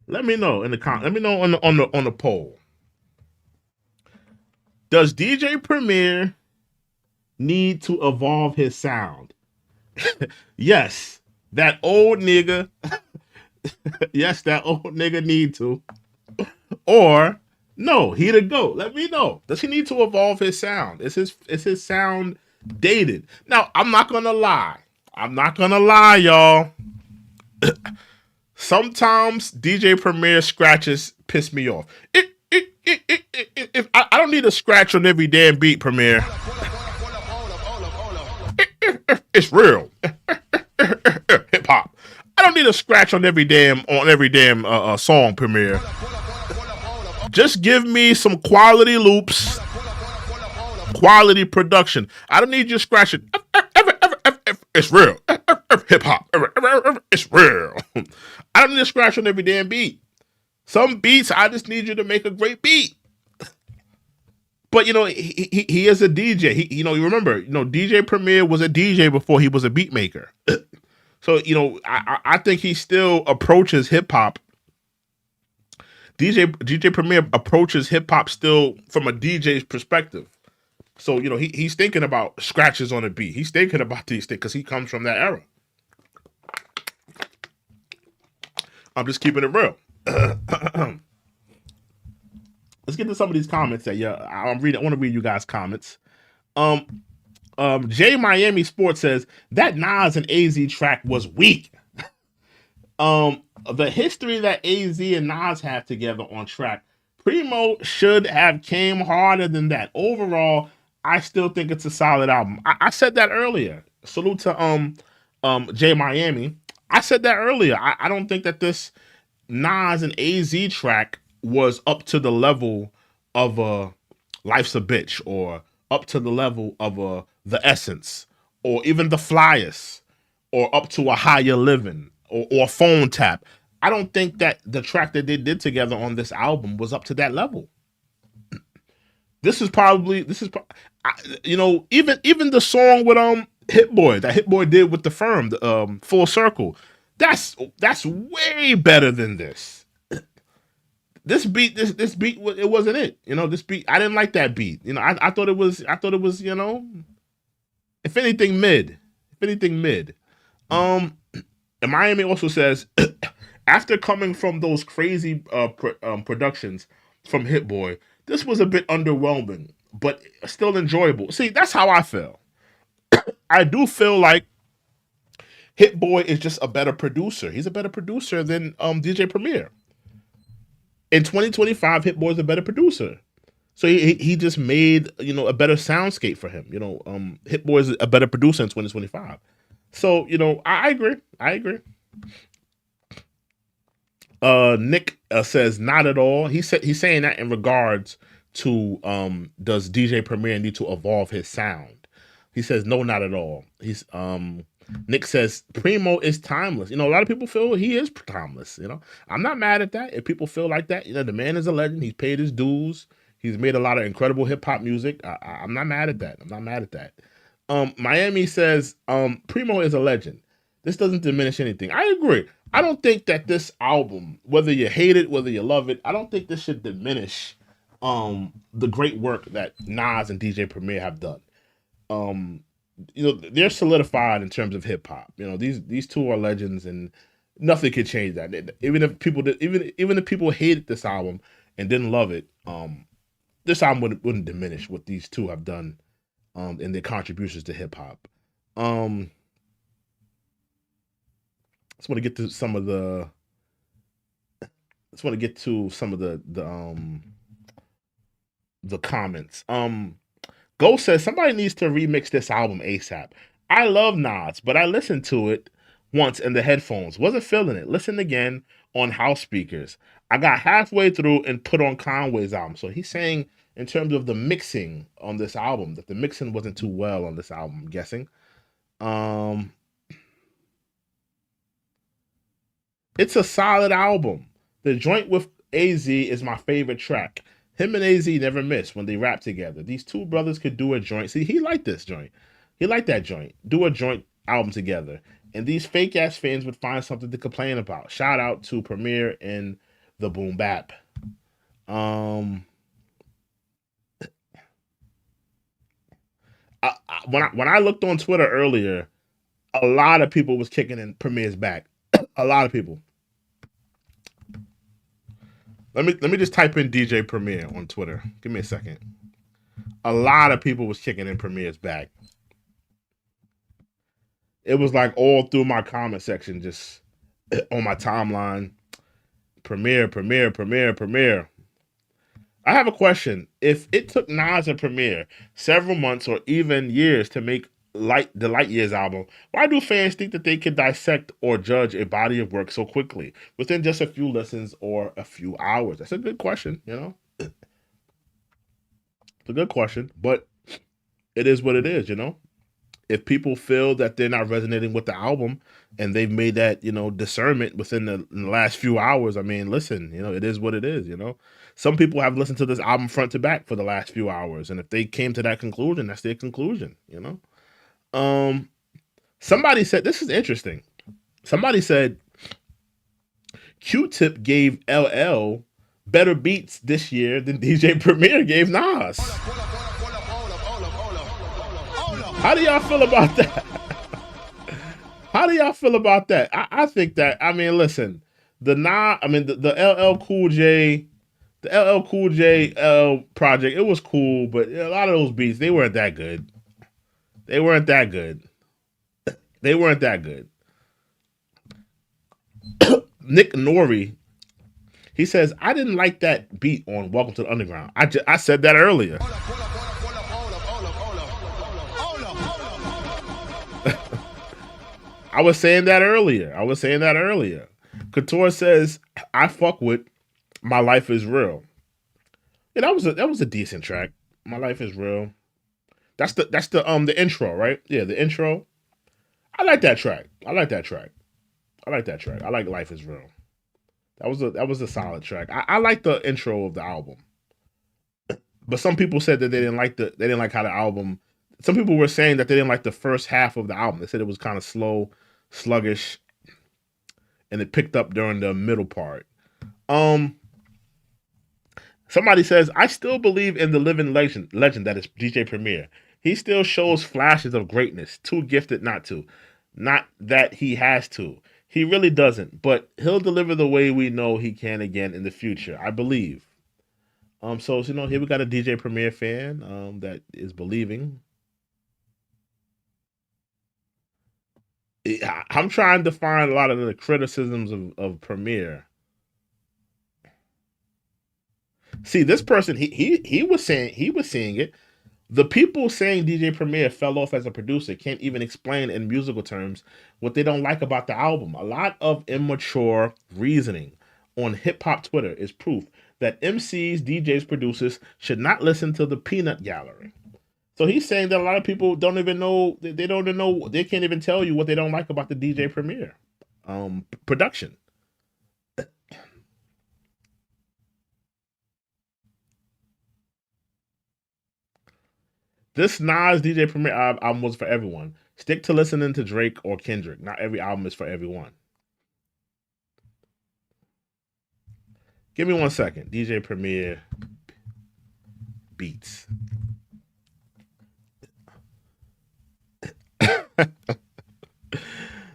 Let me know in the comment. Let me know on the poll. Does DJ Premier need to evolve his sound? Yes, that old nigga. Yes, that old nigga need to. Or no, he the GOAT. Let me know. Does he need to evolve his sound? Is his sound dated? Now, I'm not gonna lie. Y'all. Sometimes DJ Premier scratches piss me off. I don't need a scratch on every damn beat, Premier. It's real. Hip hop. I don't need a scratch on every damn song, Premier. Just give me some quality loops, quality production. I don't need you scratching. It's real. Hip hop. It's real. I don't need a scratch on every damn beat. Some beats, I just need you to make a great beat. But he is a DJ. You remember, DJ Premier was a DJ before he was a beat maker. So I think he still approaches hip hop. DJ Premier approaches hip hop still from a DJ's perspective. So he's thinking about scratches on a beat. He's thinking about these things because he comes from that era. I'm just keeping it real. Let's get to some of these comments that I want to read you guys' comments. J Miami Sports says that Nas and AZ track was weak. The history that AZ and Nas have together on track, Primo should have came harder than that. Overall, I still think it's a solid album. I said that earlier. Salute to J Miami. I said that earlier. I don't think that this Nas and AZ track was up to the level of Life's a Bitch, or up to the level of The Essence, or even The Flyers, or up to a Higher Living, or Phone Tap. I don't think that the track that they did together on this album was up to that level. Even the song with Hit Boy that Hit Boy did with The Firm, the Full Circle, that's way better than this. This beat, it wasn't it. This beat, I didn't like that beat. I thought it was, if anything, mid. And Miami also says, after coming from those crazy productions from Hit Boy, this was a bit underwhelming, but still enjoyable. See, that's how I feel. I do feel like Hit Boy is just a better producer. He's a better producer than DJ Premier. In 2025, Hit Boy is a better producer. So he just made a better soundscape for him. Hit Boy is a better producer in 2025. So I agree. Nick says not at all. He's saying that in regards to does DJ Premier need to evolve his sound? He says no, not at all. Nick says Primo is timeless. A lot of people feel he is timeless. I'm not mad at that. If people feel like that, the man is a legend. He's paid his dues. He's made a lot of incredible hip hop music. I'm not mad at that. Miami says Primo is a legend. This doesn't diminish anything. I agree. I don't think that this album, whether you hate it, whether you love it, I don't think this should diminish the great work that Nas and DJ Premier have done. They're solidified in terms of hip hop. These two are legends, and nothing could change that. Even if people hated this album and didn't love it, this album wouldn't diminish what these two have done in their contributions to hip hop. Just want to get to some of the. The comments. Go says somebody needs to remix this album ASAP. I love Nas, but I listened to it once in the headphones. Wasn't feeling it. Listened again on house speakers. I got halfway through and put on Conway's album. So he's saying in terms of the mixing on this album, that the mixing wasn't too well on this album, I'm guessing. It's a solid album. The joint with AZ is my favorite track. Him and AZ never miss when they rap together. These two brothers could do a joint. See, he liked this joint. He liked that joint. Do a joint album together. And these fake ass fans would find something to complain about. Shout out to Premier and the Boom Bap. when I looked on Twitter earlier, a lot of people was kicking in Premier's back. A lot of people. Let me just type in DJ Premier on Twitter. Give me a second. A lot of people was kicking in Premier's back. It was like all through my comment section, just on my timeline. Premier, Premier, Premier, Premier. I have a question. If it took Nas and Premier several months or even years to make the Light Years album, why do fans think that they can dissect or judge a body of work so quickly within just a few listens or a few hours? That's a good question, you know? It's a good question, but it is what it is, you know? If people feel that they're not resonating with the album and they've made that, you know, discernment within the last few hours, I mean, listen, you know, it is what it is, you know? Some people have listened to this album front to back for the last few hours, and if they came to that conclusion, that's their conclusion, you know? Somebody said, this is interesting. Somebody said Q-Tip gave LL better beats this year than DJ Premier gave Nas. How do y'all feel about that? How do y'all feel about that? I think that, I mean, listen, the LL Cool J, project, it was cool, but a lot of those beats, they weren't that good. They weren't that good. They weren't that good. Nick Nori, he says, I didn't like that beat on Welcome to the Underground. I said that earlier. I was saying that earlier. Couture says, I fuck with My Life Is Real. Yeah, that was a decent track. My Life Is Real. That's the intro, right? Yeah, the intro. I like that track. I like Life Is Real. That was a solid track. I like the intro of the album. But some people said that they didn't like how the album. Some people were saying that they didn't like the first half of the album. They said it was kind of slow, sluggish, and it picked up during the middle part. Somebody says, I still believe in the living legend that is DJ Premier. He still shows flashes of greatness. Too gifted not to. Not that he has to. He really doesn't, but he'll deliver the way we know he can again in the future, I believe. So you know, here we got a DJ Premier fan that is believing. I'm trying to find a lot of the criticisms of Premier. See, this person, he was seeing it. The people saying DJ Premier fell off as a producer can't even explain in musical terms what they don't like about the album. A lot of immature reasoning on hip hop Twitter is proof that MCs, DJs, producers should not listen to the peanut gallery. So he's saying that a lot of people don't even know, they can't even tell you what they don't like about the DJ Premier production. This Nas DJ Premier album was for everyone. Stick to listening to Drake or Kendrick. Not every album is for everyone. Give me 1 second. DJ Premier beats.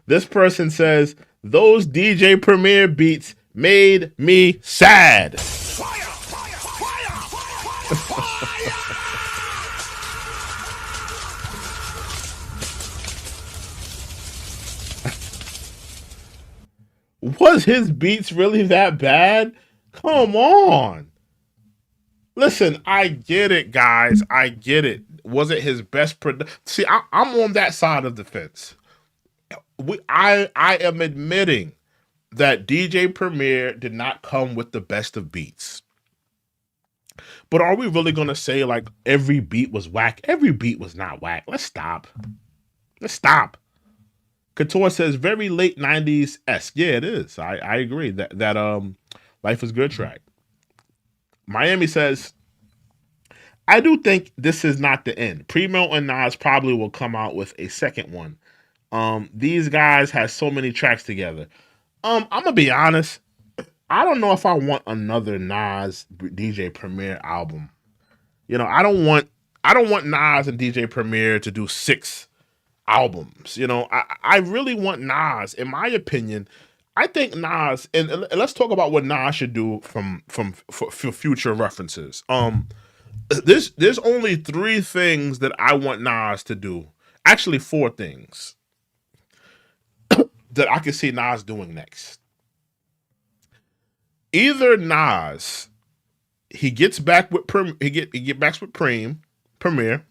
This person says, those DJ Premier beats made me sad. Fire, fire, fire, fire, Was his beats really that bad? Come on. Listen, I get it, guys. I get it. Was it his best production? See, I'm on that side of the fence. I am admitting that DJ Premier did not come with the best of beats. But are we really going to say like every beat was whack? Every beat was not whack. Let's stop. Couture says very late 90s-esque. Yeah, it is. I agree. That Life is Good track. Miami says, I do think this is not the end. Primo and Nas probably will come out with a second one. These guys have so many tracks together. I'm gonna be honest. I don't know if I want another Nas DJ Premier album. You know, I don't want I don't want Nas and DJ Premier to do 6 albums. You know, I really want Nas. In my opinion, I think Nas, and let's talk about what Nas should do for future references. There's only 3 things that I want Nas to do. Actually, 4 things that I can see Nas doing next. Either Nas, he gets back with he get back with Premier.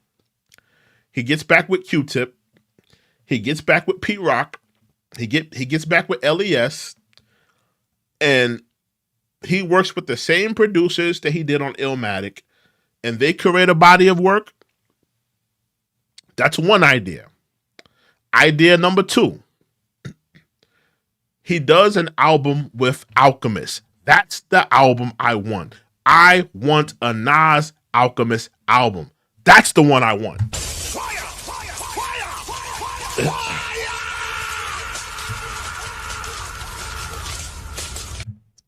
He gets back with Q-Tip. He gets back with Pete Rock. He gets back with LES, and he works with the same producers that he did on Illmatic, and they create a body of work. That's one idea. Idea number 2. He does an album with Alchemist. That's the album I want. I want a Nas Alchemist album. That's the one I want.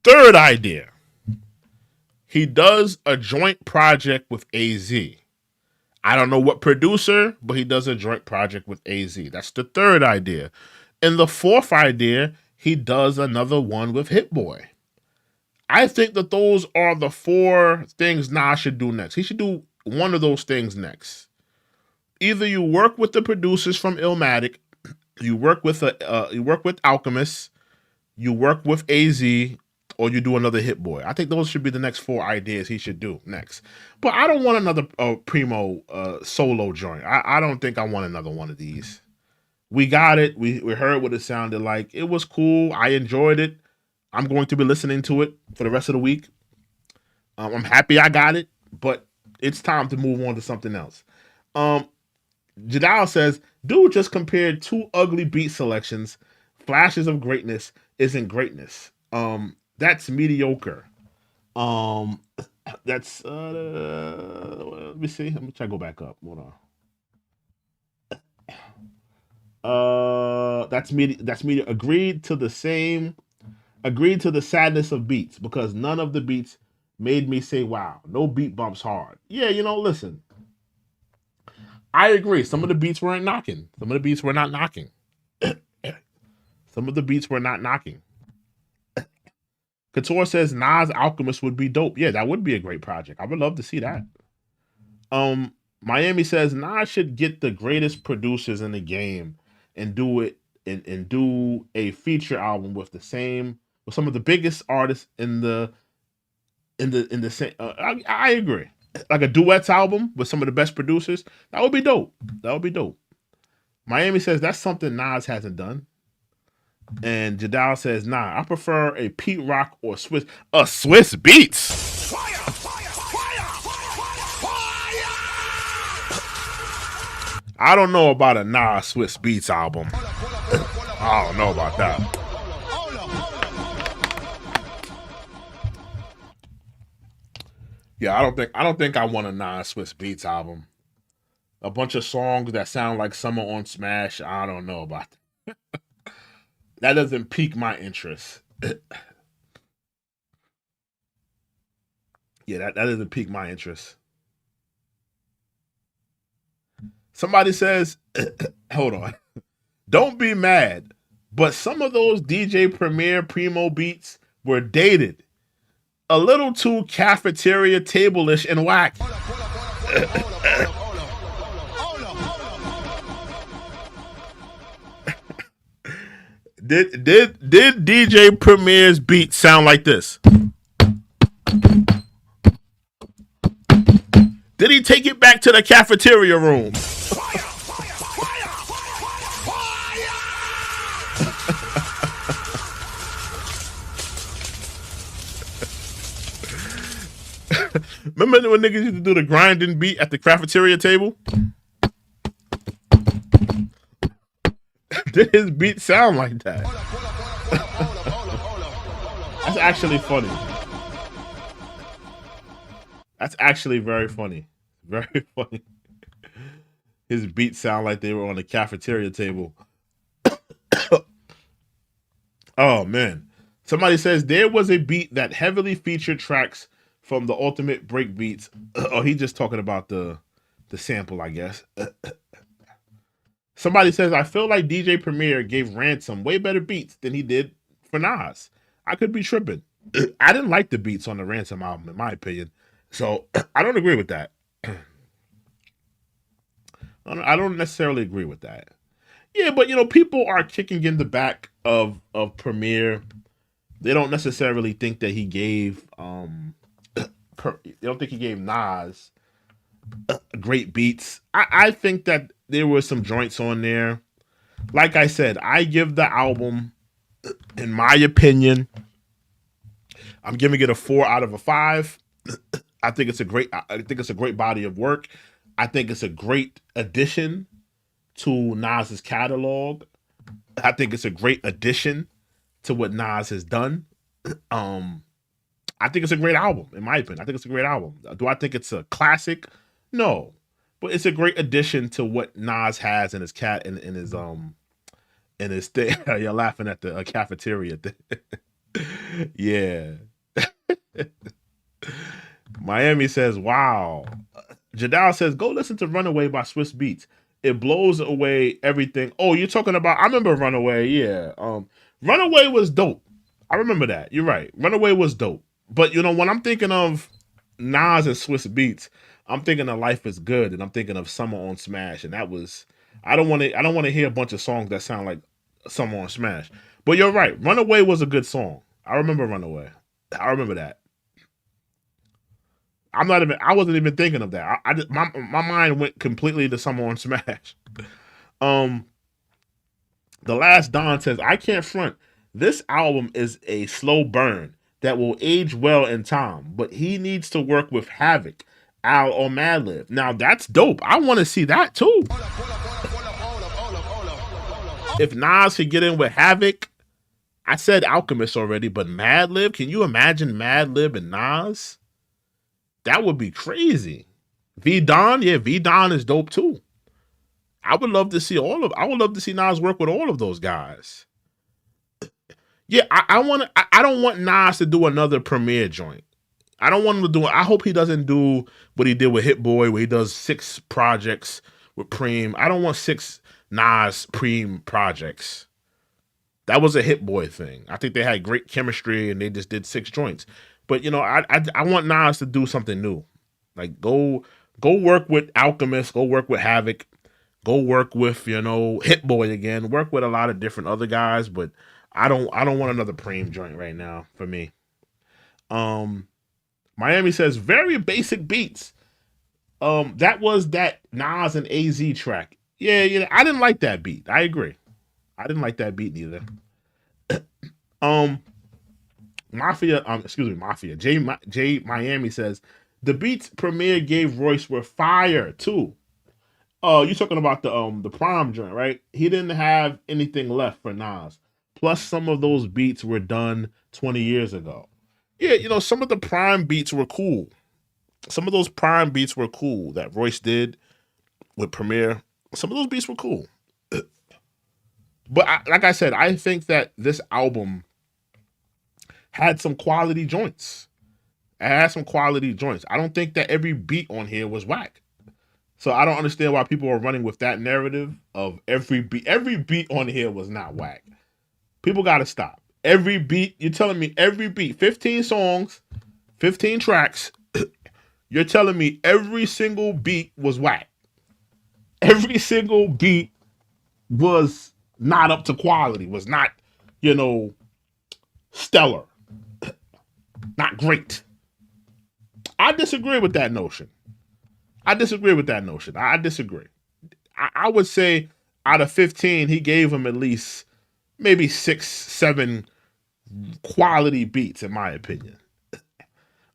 Third idea. He does a joint project with AZ. I don't know what producer, but he does a joint project with AZ. That's the third idea. And the fourth idea, he does another one with Hit Boy. I think that those are the 4 things Nas should do next. He should do one of those things next. Either you work with the producers from Illmatic, you work with Alchemist, you work with AZ, or you do another Hit Boy. I think those should be the next 4 ideas he should do next. But I don't want another Primo solo joint. I don't think I want another one of these. We got it. We heard what it sounded like. It was cool. I enjoyed it. I'm going to be listening to it for the rest of the week. I'm happy I got it, but it's time to move on to something else. Jadal says, dude just compared 2 ugly beat selections. Flashes of greatness isn't greatness. That's mediocre. That's let me see. Let me try to go back up. Hold on. That's media. Agreed to the sadness of beats because none of the beats made me say wow. No beat bumps hard. Yeah, listen. I agree. Some of the beats weren't knocking. Some of the beats were not knocking. Some of the beats were not knocking. Couture says Nas Alchemist would be dope. Yeah, that would be a great project. I would love to see that. Miami says Nas should get the greatest producers in the game and do it and do a feature album with some of the biggest artists in the same. I agree. Like a duets album with some of the best producers. That would be dope. That would be dope. Miami says that's something Nas hasn't done. And Jadal says, nah, I prefer a Pete Rock or Swiss Beats. I don't know about a Nas Swiss Beats album. I don't know about that. Yeah, I don't think I want a Nas Swiss Beats album. A bunch of songs that sound like Summer on Smash. I don't know about that. That doesn't pique my interest. Yeah, that doesn't pique my interest. Somebody says, hold on. Don't be mad, but some of those DJ Premier Primo beats were dated. A little too cafeteria table-ish and whack. Did DJ Premier's beat sound like this? Did he take it back to the cafeteria room? Remember when niggas used to do the grinding beat at the cafeteria table? Did his beat sound like that? That's actually funny. That's actually very funny. Very funny. His beats sound like they were on the cafeteria table. Oh, man. Somebody says there was a beat that heavily featured tracks from the Ultimate Break Beats. Oh, he just talking about the the sample, I guess. Somebody says, I feel like DJ Premier gave Ransom way better beats than he did for Nas. I could be tripping. I didn't like the beats on the Ransom album, in my opinion. So I don't agree with that. I don't necessarily agree with that. Yeah, but people are kicking in the back of Premier. They don't necessarily think that he gave they don't think he gave Nas great beats. I think that there were some joints on there. Like I said, I give the album, in my opinion, I'm giving it a 4 out of a 5. I think it's a great body of work. I think it's a great addition to Nas's catalog. I think it's a great addition to what Nas has done. I think it's a great album, in my opinion. I think it's a great album. Do I think it's a classic? No, but it's a great addition to what Nas has in his in his thing. You're laughing at the cafeteria thing. Yeah. Miami says, "Wow." Jadal says, "Go listen to Runaway by Swiss Beats. It blows away everything." Oh, you're talking about? I remember Runaway. Yeah. Runaway was dope. I remember that. You're right. Runaway was dope. But when I'm thinking of Nas and Swiss Beats, I'm thinking of Life Is Good, and I'm thinking of Summer on Smash, and that was. I don't want to hear a bunch of songs that sound like Summer on Smash. But you're right. Runaway was a good song. I remember Runaway. I remember that. I wasn't even thinking of that. My mind went completely to Summer on Smash. The Last Don says, I can't front. This album is a slow burn that will age well in time, but he needs to work with Havoc, Al, or Madlib. Now that's dope. I want to see that too. If Nas could get in with Havoc, I said Alchemist already, but Madlib, can you imagine Madlib and Nas? That would be crazy. V Don, yeah, V Don is dope too. I would love to see Nas work with all of those guys. Yeah, I don't want Nas to do another Premier joint. I don't want him to do it. I hope he doesn't do what he did with Hit Boy, where he does 6 projects with Preem. I don't want 6 Nas Preem projects. That was a Hit Boy thing. I think they had great chemistry and they just did 6 joints. But I want Nas to do something new. Like go work with Alchemist, go work with Havoc, go work with Hit Boy again. Work with a lot of different other guys, but I don't want another Preem joint right now for me. Miami says very basic beats. That was that Nas and AZ track. Yeah, I didn't like that beat. I agree. I didn't like that beat neither. Mafia. J Miami says the beats Premier gave Royce were fire too. Oh, you're talking about the Prime joint, right? He didn't have anything left for Nas. Plus, some of those beats were done 20 years ago. Yeah, some of the Prime beats were cool. Some of those Prime beats were cool that Royce did with Premier. Some of those beats were cool. But like I said, I think that this album had some quality joints. It had some quality joints. I don't think that every beat on here was whack. So I don't understand why people are running with that narrative of every beat. Every beat on here was not whack. People got to stop. Every beat, you're telling me every beat, 15 songs, 15 tracks, you're telling me every single beat was whack. Every single beat was not up to quality, was not, stellar, not great. I disagree with that notion. I disagree. I would say out of 15, he gave him at least maybe 6, 7 quality beats, in my opinion.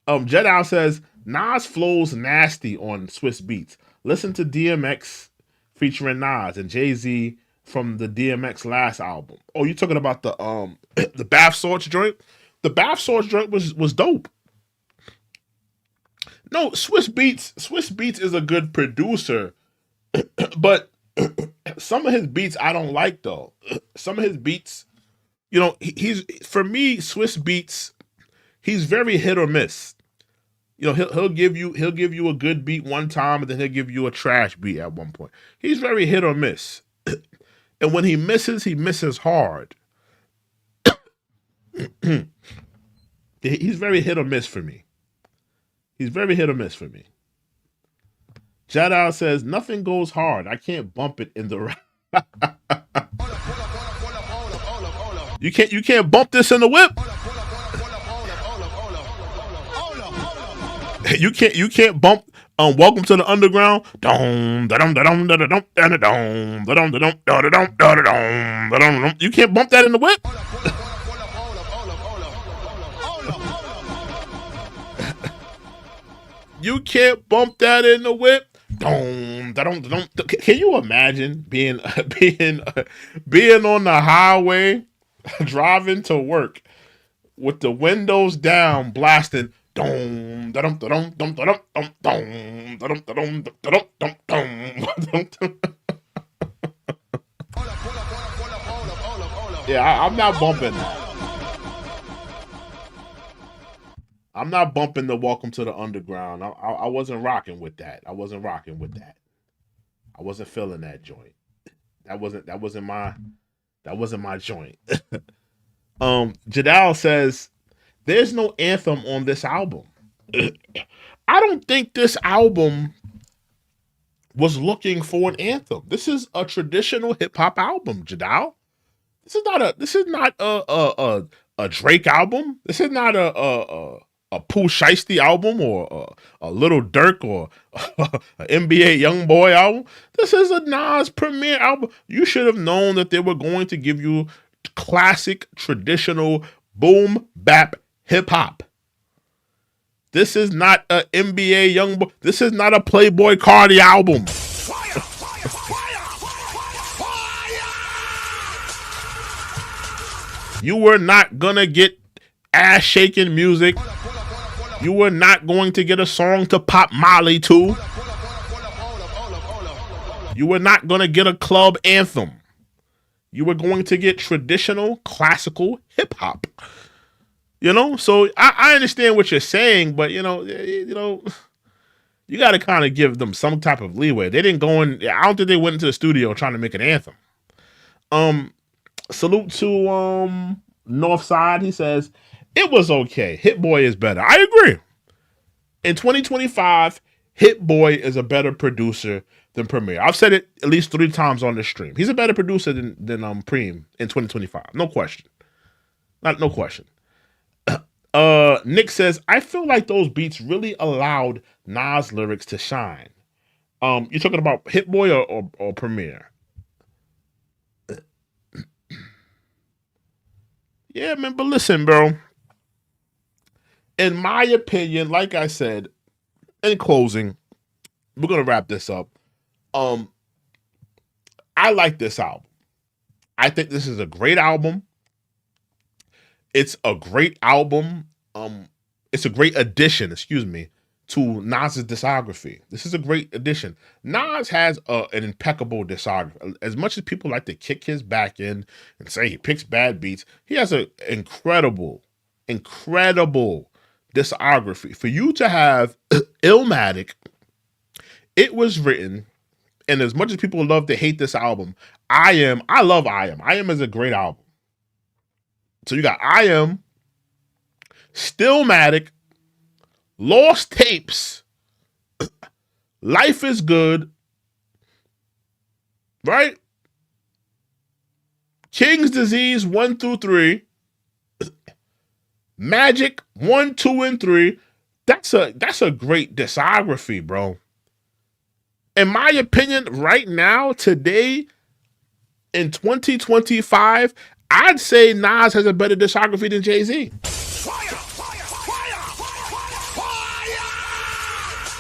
Jedal says, Nas flows nasty on Swiss Beats. Listen to DMX featuring Nas and Jay-Z from the DMX last album. Oh, you talking about the the bath salts joint? The bath salts joint was dope. No, Swiss Beats is a good producer, but some of his beats I don't like though. Some of his beats, he's for me, Swiss Beats, he's very hit or miss. You know, he'll give you a good beat one time, and then he'll give you a trash beat at one point. He's very hit or miss, and when he misses hard. He's very hit or miss for me. He's very hit or miss for me. Jadal says nothing goes hard. I can't bump it in the rap. You can't bump this in the whip. You can't bump Welcome to the Underground. You can't bump that in the whip. You can't bump that in the whip. Can you imagine being on the highway driving to work with the windows down blasting yeah, I'm not bumping that. I'm not bumping the Welcome to the Underground. I wasn't rocking with that. I wasn't feeling that joint. That wasn't my joint. Jadal says there's no anthem on this album. I don't think this album was looking for an anthem. This is a traditional hip hop album, Jadal. This is not a Drake album. This is not a Pooh Shiesty album or a Little Durk or an NBA Youngboy album. This is a Nas premiere album. You should have known that they were going to give you classic, traditional, boom, bap, hip hop. This is not an NBA Youngboy. This is not a Playboy Cardi album. You were not gonna get ass shaking music. You were not going to get a song to pop Molly to. You were not going to get a club anthem. You were going to get traditional, classical hip hop. You know, so I understand what you're saying, but you got to kind of give them some type of leeway. They didn't go in. I don't think they went into the studio trying to make an anthem. Salute to Northside. He says it was okay. Hit Boy is better. I agree. In 2025, Hit Boy is a better producer than Premier. I've said it at least 3 times on this stream. He's a better producer than Preem in 2025. No question. No question. Nick says, I feel like those beats really allowed Nas lyrics to shine. You're talking about Hit Boy or Premier? Yeah, man, but listen, bro. In my opinion, like I said, in closing, we're going to wrap this up. I like this album. I think this is a great album. It's a great album. It's a great addition, to Nas's discography. This is a great addition. Nas has an impeccable discography. As much as people like to kick his back in and say he picks bad beats, he has an incredible discography. For you to have Illmatic, it was written, and as much as people love to hate this album, I love I Am. I Am is a great album. So you got I Am, Stillmatic, Lost Tapes, Life is Good, right? King's Disease 1 through 3, Magic 1, 2, and 3. That's a great discography, bro. In my opinion, right now, today, in 2025, I'd say Nas has a better discography than Jay-Z.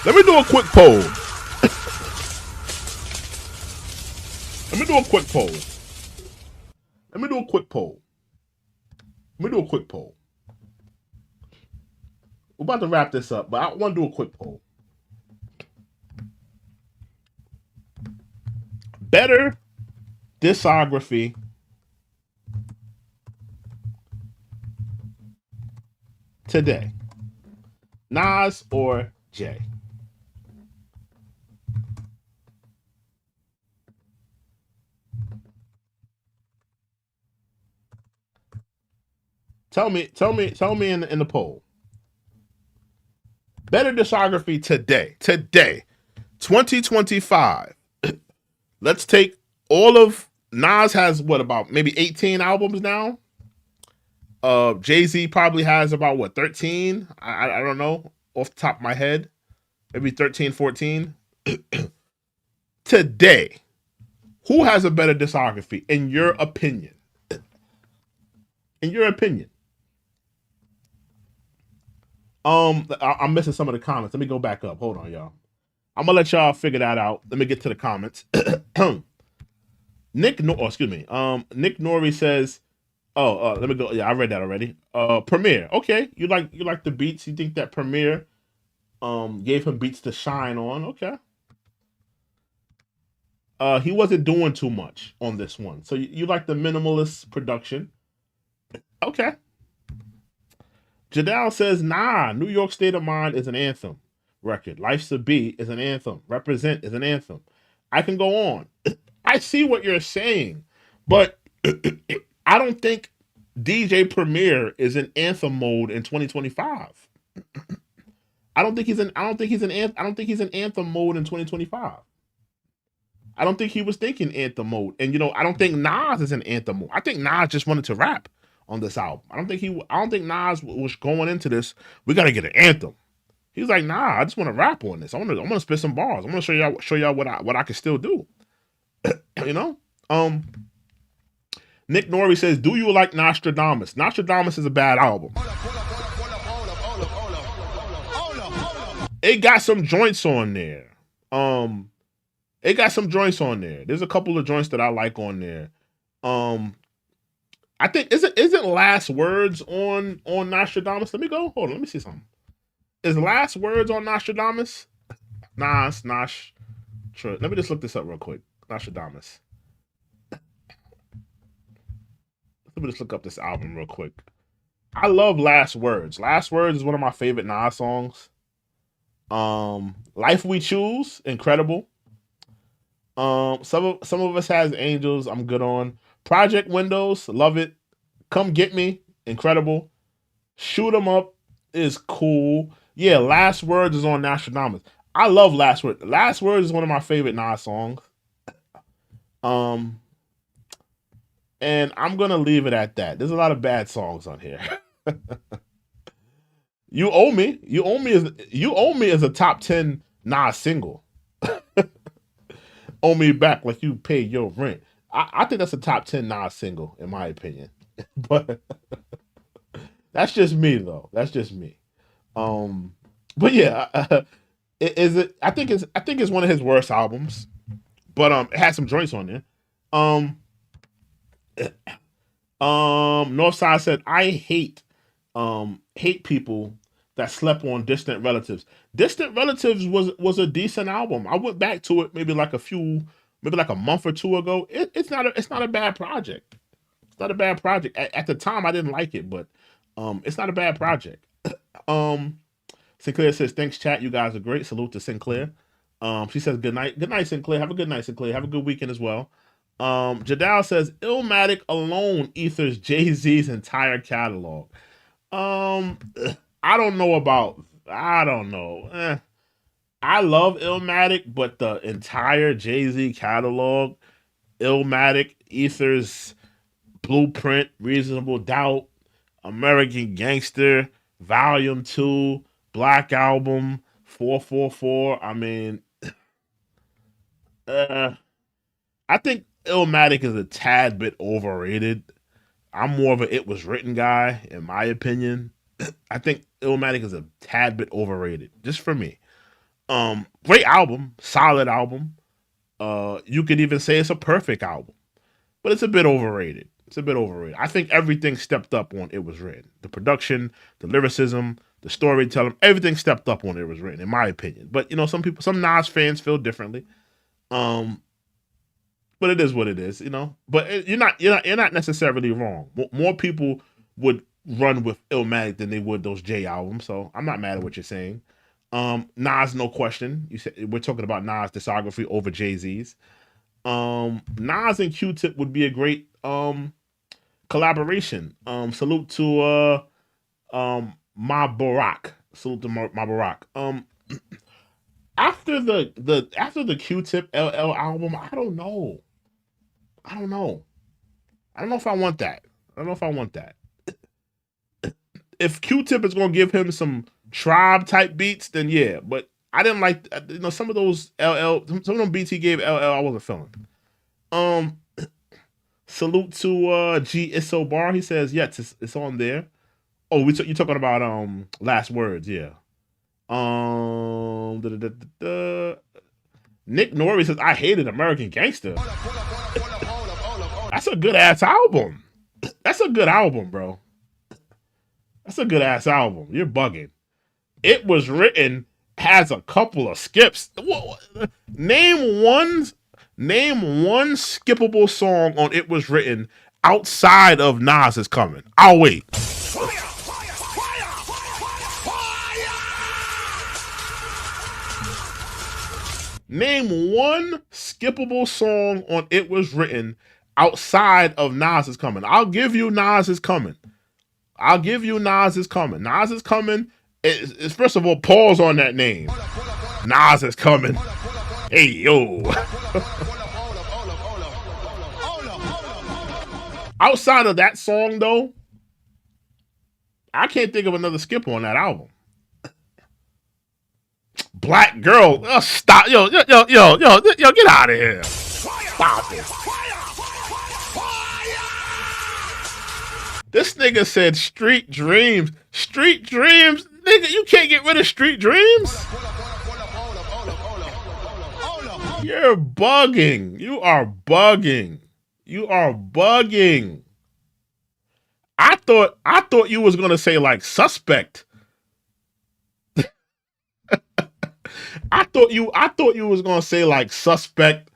Let me do a quick poll. Let me do a quick poll. We're about to wrap this up, but I want to do a quick poll. Better discography today. Nas or Jay? Tell me in the poll. Better discography today. Today. 2025. Let's take all of Nas has what about maybe 18 albums now? Jay-Z probably has about what 13? I don't know off the top of my head. Maybe 13, 14. Today, who has a better discography in your opinion? In your opinion. I'm missing some of the comments. Let me go back up. Hold on, y'all. I'm gonna let y'all figure that out. Let me get to the comments. Nick Nori says, let me go. Yeah, I read that already. Premier. Okay, you like the beats. You think that Premier gave him beats to shine on. Okay. He wasn't doing too much on this one. So you like the minimalist production. Okay. Jadal says, nah, New York State of Mind is an anthem record. Life's a Beat is an anthem. Represent is an anthem. I can go on. I see what you're saying, but I don't think DJ Premier is in anthem mode in 2025. I don't think he's in anthem mode in 2025. I don't think he was thinking anthem mode. And I don't think Nas is in anthem mode. I think Nas just wanted to rap on this album. I don't think Nas was going into this, we gotta get an anthem. He was like, nah, I just want to rap on this. I'm gonna spit some bars. I'm gonna show y'all what I can still do. Nick Nori says, do you like Nostradamus? Nostradamus is a bad album. It got some joints on there. There's a couple of joints that I like on there. I think isn't Last Words on Nostradamus? Let me go. Hold on, let me see something. Is Last Words on Nostradamus? Let me just look this up real quick. Nostradamus. Let me just look up this album real quick. I love Last Words. Last Words is one of my favorite Nas songs. Life We Choose, incredible. Some of Us Has Angels, I'm good on. Project Windows, love it. Come Get Me, incredible. Shoot 'Em Up is cool. Yeah, Last Words is on Nostradamus. I love Last Words. Last Words is one of my favorite Nas songs. And I'm gonna leave it at that. There's a lot of bad songs on here. You owe me. You owe me as a top 10 Nas single. Owe me back like you paid your rent. I think that's a top 10 Nas single, in my opinion. But that's just me, though. That's just me. But yeah, I think it's one of his worst albums. But it has some joints on there. Northside said, I hate people that slept on Distant Relatives. Distant Relatives was a decent album. I went back to it maybe like a month or two ago. It's not a bad project. It's not a bad project. At the time I didn't like it, but it's not a bad project. Sinclair says, thanks chat, you guys are great. Salute to Sinclair. She says good night. Good night, Sinclair. Have a good night, Sinclair. Have a good weekend as well. Jadal says Illmatic alone ethers Jay-Z's entire catalog. I don't know. I love Illmatic, but the entire Jay-Z catalog, Illmatic ethers Blueprint, Reasonable Doubt, American Gangster, Volume 2, Black Album, 444. I mean, I think Illmatic is a tad bit overrated. I'm more of a It Was Written guy, in my opinion. I think Illmatic is a tad bit overrated, just for me. Great album, solid album. You could even say it's a perfect album, but it's a bit overrated. I think everything stepped up on It Was Written. The production, the lyricism, the storytelling, everything stepped up on It Was Written, in my opinion. But some Nas fans feel differently. But it is what it is, But you're not necessarily wrong. More people would run with Illmatic than they would those J albums. So I'm not mad at what you're saying. Nas, no question. You said we're talking about Nas discography over Jay-Z's. Nas and Q-Tip would be a great collaboration. Salute to Ma Barack. Salute to Ma Barack. After the Q-Tip LL album, I don't know. I don't know if I want that. I don't know if I want that. If Q-Tip is gonna give him some tribe type beats, then yeah. But I didn't like some of those some of them beats he gave LL. I wasn't feeling. Salute to G Isso Bar. He says yes, it's on there. Oh, you talking about Last Words? Yeah. Nick Norrie says I hated American Gangster. That's a good ass album. That's a good album, bro. That's a good ass album. You're bugging. It Was Written has a couple of skips. Name one skippable song on It Was Written outside of Nas Is Coming. I'll wait. Name one skippable song on It Was Written outside of Nas Is Coming. I'll give you Nas Is Coming. Nas Is Coming. It's first of all, pause on that name. Nas Is Coming. Hey, yo. Outside of that song, though, I can't think of another skip on that album. Black Girl. Stop. Yo, get out of here. Stop it. This nigga said Street Dreams. Street Dreams? Nigga, you can't get rid of Street Dreams? You're bugging. You are bugging. I thought you was gonna say like Suspect. I thought you was gonna say like Suspect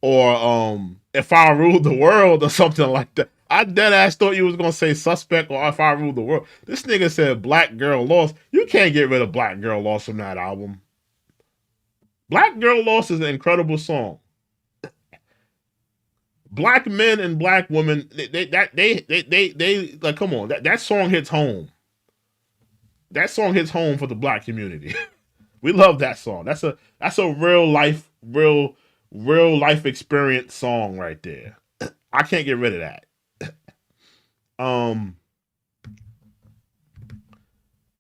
or If I Ruled the World or something like that. I dead ass thought you was gonna say Suspect or If I Ruled the World. This nigga said Black Girl Lost. You can't get rid of Black Girl Lost from that album. Black Girl Lost is an incredible song. Black men and black women, they like, come on, that song hits home. That song hits home for the black community. We love that song. That's a real life experience song right there. I can't get rid of that.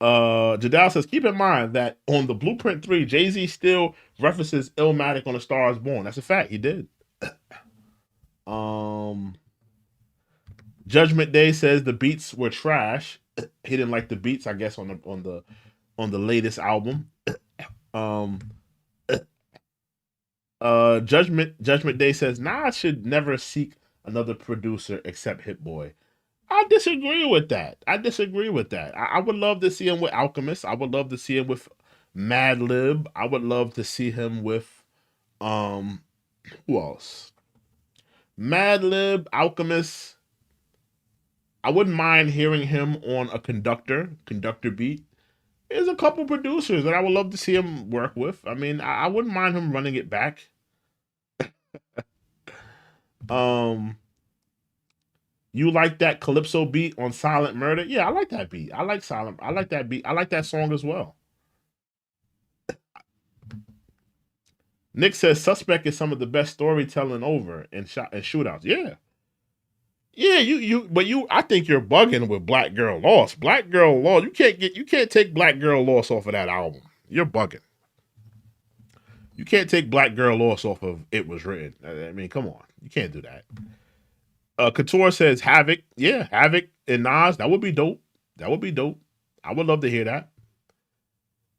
Jadal says, keep in mind that on the Blueprint 3, Jay-Z still references Illmatic on A Star Is Born. That's a fact. He did. Judgment Day says the beats were trash. He didn't like the beats, I guess, on the latest album. Judgment Day says Nas should never seek another producer except Hit Boy. I disagree with that. I would love to see him with Alchemist. I would love to see him with Madlib. I would love to see him with who else? Madlib, Alchemist. I wouldn't mind hearing him on a conductor beat. There's a couple producers that I would love to see him work with. I mean, I wouldn't mind him running it back. You like that Calypso beat on Silent Murder? Yeah, I like that beat. I like that beat. I like that song as well. Nick says Suspect is some of the best storytelling over in shootouts. Yeah. Yeah, I think you're bugging with Black Girl Lost. Black Girl Lost, you can't take Black Girl Lost off of that album. You're bugging. You can't take Black Girl Lost off of It Was Written. I mean, come on. You can't do that. Couture says Havoc. Yeah, Havoc and Nas, that would be dope. I would love to hear that.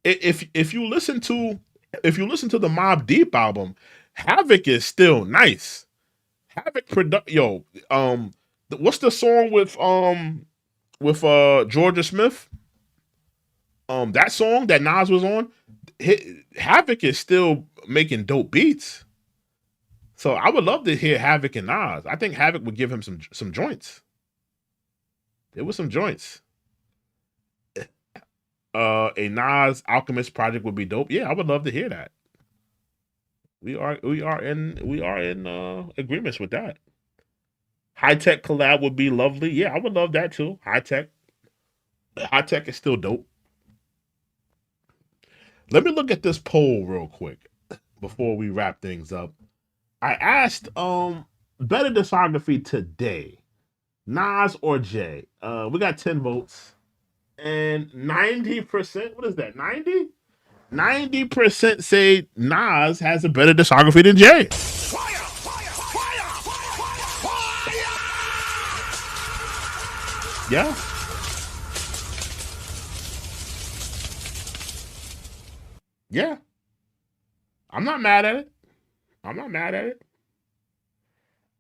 If you listen to the Mobb Deep album, Havoc is still nice. Havoc what's the song with Georgia Smith? That song that Nas was on, Havoc is still making dope beats. So I would love to hear Havoc and Nas. I think Havoc would give him some joints. There were some joints. A Nas Alchemist project would be dope. Yeah, I would love to hear that. We are in agreements with that. High Tech collab would be lovely. Yeah, I would love that too. High Tech. High Tech is still dope. Let me look at this poll real quick before we wrap things up. I asked better discography today, Nas or Jay. We got 10 votes. And 90%, what is that? 90? 90% say Nas has a better discography than Jay. Yeah. Yeah. I'm not mad at it. I'm not mad at it.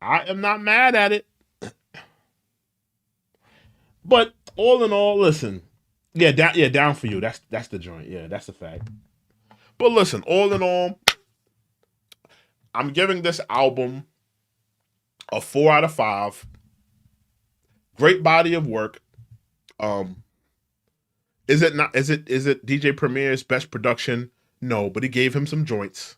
I am not mad at it. But all in all, listen. Yeah, down for you. That's the joint. Yeah, that's the fact. But listen, all in all, I'm giving this album a 4 out of 5. Great body of work. Is it DJ Premier's best production? No, but he gave him some joints.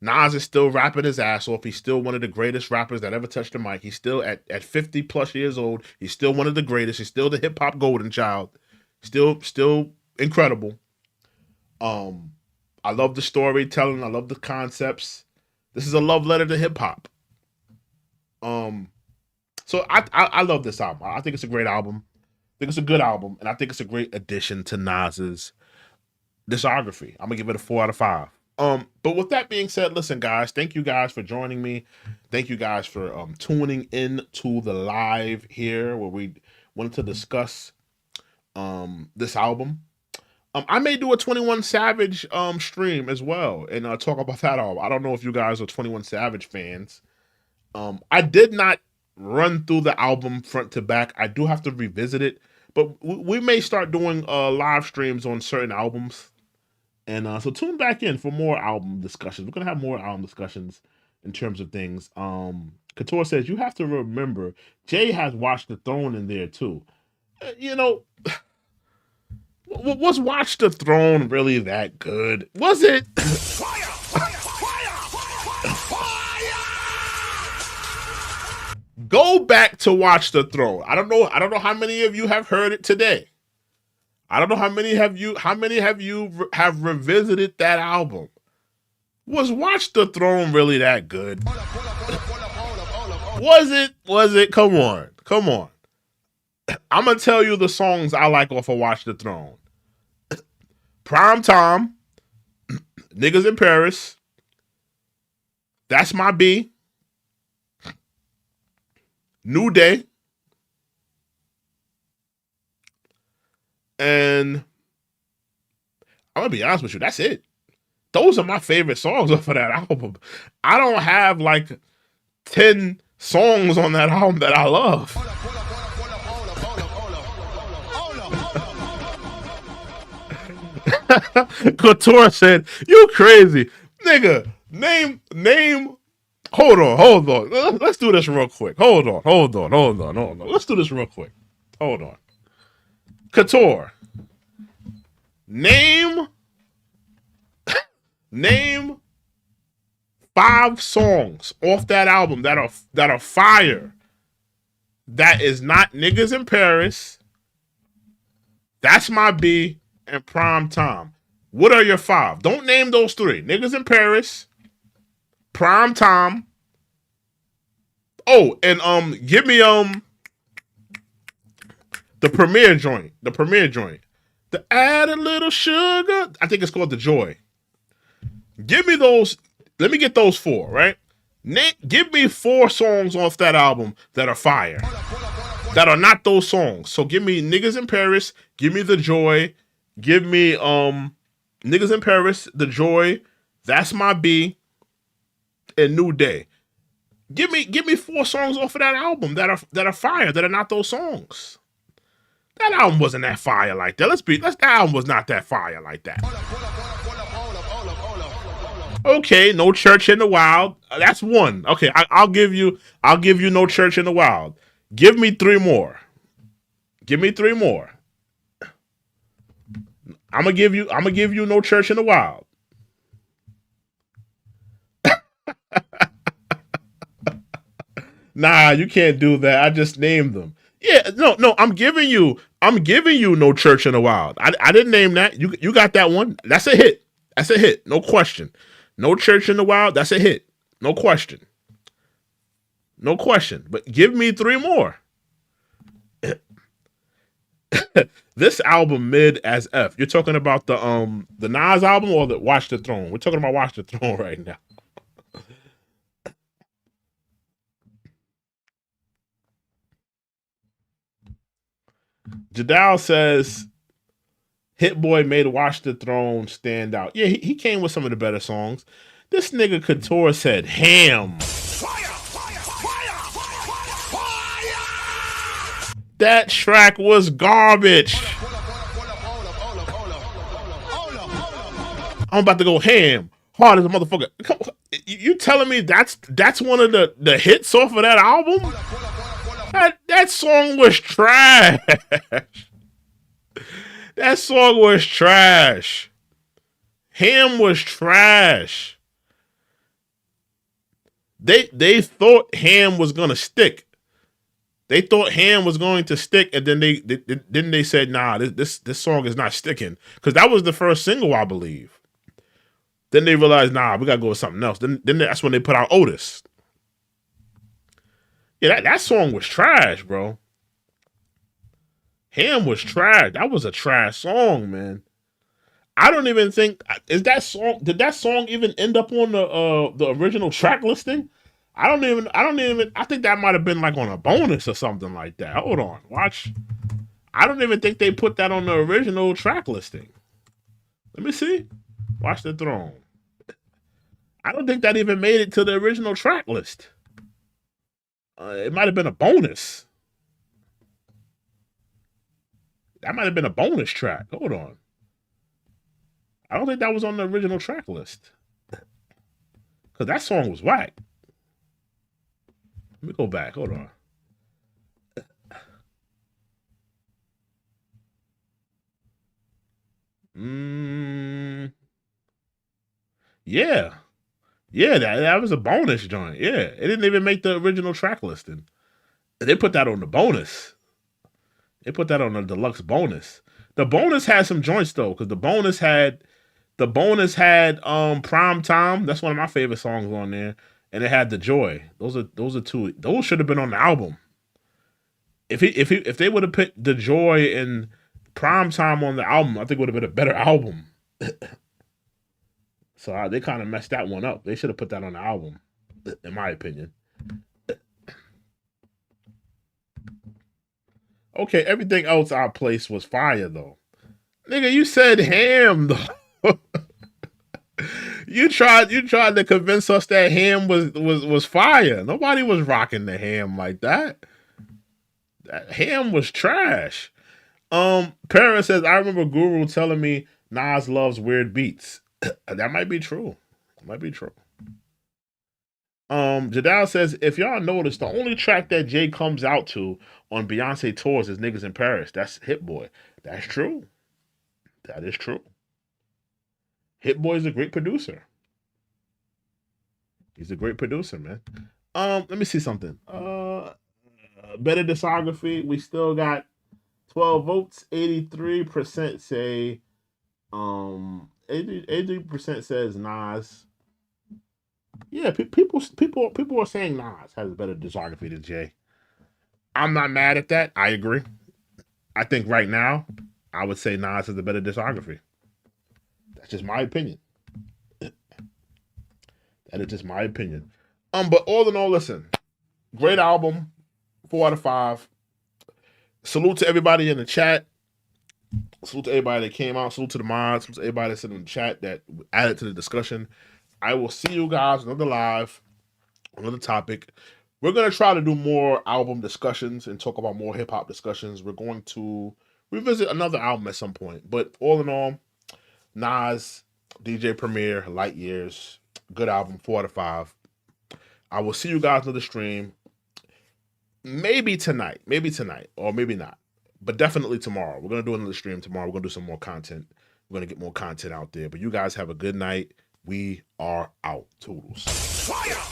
Nas is still rapping his ass off. He's still one of the greatest rappers that ever touched the mic. He's still at 50 plus years old. He's still one of the greatest. He's still the hip hop golden child. Still incredible. I love the storytelling. I love the concepts. This is a love letter to hip hop. So I love this album. I think it's a great album. I think it's a good album, and I think it's a great addition to Nas's discography. I'm gonna give it a 4 out of 5. But with that being said, listen, guys, thank you guys for joining me. Thank you guys for tuning in to the live here where we wanted to discuss this album. I may do a 21 Savage stream as well and talk about that album. I don't know if you guys are 21 Savage fans. I did not run through the album front to back. I do have to revisit it, but we may start doing live streams on certain albums. And so tune back in for more album discussions. We're going to have more album discussions in terms of things. Couture says, you have to remember, Jay has Watch the Throne in there too. You know, was Watch the Throne really that good? Was it? Fire! Go back to Watch the Throne. I don't know how many of you have heard it today. I don't know how many have you have revisited that album. Was Watch the Throne really that good? Was it? Come on. I'm gonna tell you the songs I like off of Watch the Throne. Prime Time, Niggas in Paris, That's My B, New Day, and I'm gonna be honest with you, that's it. Those are my favorite songs off of that album. I don't have like 10 songs on that album that I love. Couture said, you crazy. Nigga, name. Hold on. Let's do this real quick. Hold on. Let's do this real quick. Hold on. Couture, name 5 songs off that album that are fire. That is not Niggas in Paris, That's My B, and Prime Time. What are your 5? Don't name those 3. Niggas in Paris, Prime Time. Oh, and give me the premiere joint. The Add a Little Sugar. I think it's called The Joy. Give me those. Let me get those 4, right? Give me 4 songs off that album that are fire. That are not those songs. So give me Niggas in Paris. Give me The Joy. Give me Niggas in Paris, The Joy, That's My B, and New Day. Give me 4 songs off of that album that are fire, that are not those songs. That album wasn't that fire like that. That album was not that fire like that. Okay, No Church in the Wild. That's 1. Okay, I'll give you No Church in the Wild. Give me 3 more. I'm gonna give you No Church in the Wild. Nah, you can't do that. I just named them. Yeah, no, I'm giving you No Church in the Wild. I didn't name that. You got that one. That's a hit. That's a hit. No question. No Church in the Wild, that's a hit. No question. No question. But give me three more. This album mid as F. You're talking about the Nas album or the Watch the Throne? We're talking about Watch the Throne right now. Jadal says Hit Boy made Watch the Throne stand out. Yeah, he came with some of the better songs. This nigga Couture said Ham. That track was garbage. I'm about to go ham. Hard as a motherfucker. You telling me that's one of the hits off of that album? That song was trash. That song was trash. Ham was trash. They thought Ham was gonna stick. They thought Ham was going to stick, and then they said, nah, this song is not sticking. Because that was the first single, I believe. Then they realized, nah, we gotta go with something else. Then that's when they put out Otis. Yeah, that song was trash, bro. Ham was trash. That was a trash song, man. I don't even think did that song even end up on the original track listing? I think that might have been like on a bonus or something like that. Hold on, watch. I don't even think they put that on the original track listing. Let me see. Watch the Throne. I don't think that even made it to the original track list. It might have been a bonus. That might have been a bonus track. Hold on. I don't think that was on the original track list. Because that song was whack. Let me go back. Hold on. Yeah. Yeah, that was a bonus joint. Yeah. It didn't even make the original track listing. They put that on the bonus. They put that on the deluxe bonus. The bonus had some joints though, because the bonus had Prime Time. That's one of my favorite songs on there. And it had The Joy. Those are two. Those should have been on the album. If they would have put The Joy and Prime Time on the album, I think it would have been a better album. So they kind of messed that one up. They should have put that on the album, in my opinion. Okay, everything else I placed was fire though. Nigga, you said Ham though. You tried to convince us that Ham was fire. Nobody was rocking the Ham like that. That Ham was trash. Paris says, I remember Guru telling me Nas loves weird beats. That might be true. It might be true. Jadal says, if y'all notice, the only track that Jay comes out to on Beyonce tours is Niggas in Paris. That's Hit Boy. That's true. That is true. Hit Boy is a great producer. He's a great producer, man. Let me see something. Better discography. We still got 12 votes. 83% say 80% says Nas. Yeah, people are saying Nas has a better discography than Jay. I'm not mad at that. I agree. I think right now, I would say Nas has a better discography. That's just my opinion. That is just my opinion. But all in all, listen, great album, 4 out of 5. Salute to everybody in the chat. Salute to everybody that came out. Salute to the mods. Salute to everybody that's in the chat that added to the discussion. I will see you guys another live, another topic. We're going to try to do more album discussions and talk about more hip-hop discussions. We're going to revisit another album at some point. But all in all, Nas, DJ Premier, Light Years, good album, 4 out of 5. I will see you guys on the stream. Maybe tonight, or maybe not. But definitely tomorrow. We're going to do another stream tomorrow. We're going to do some more content. We're going to get more content out there. But you guys have a good night. We are out. Toodles. Fire!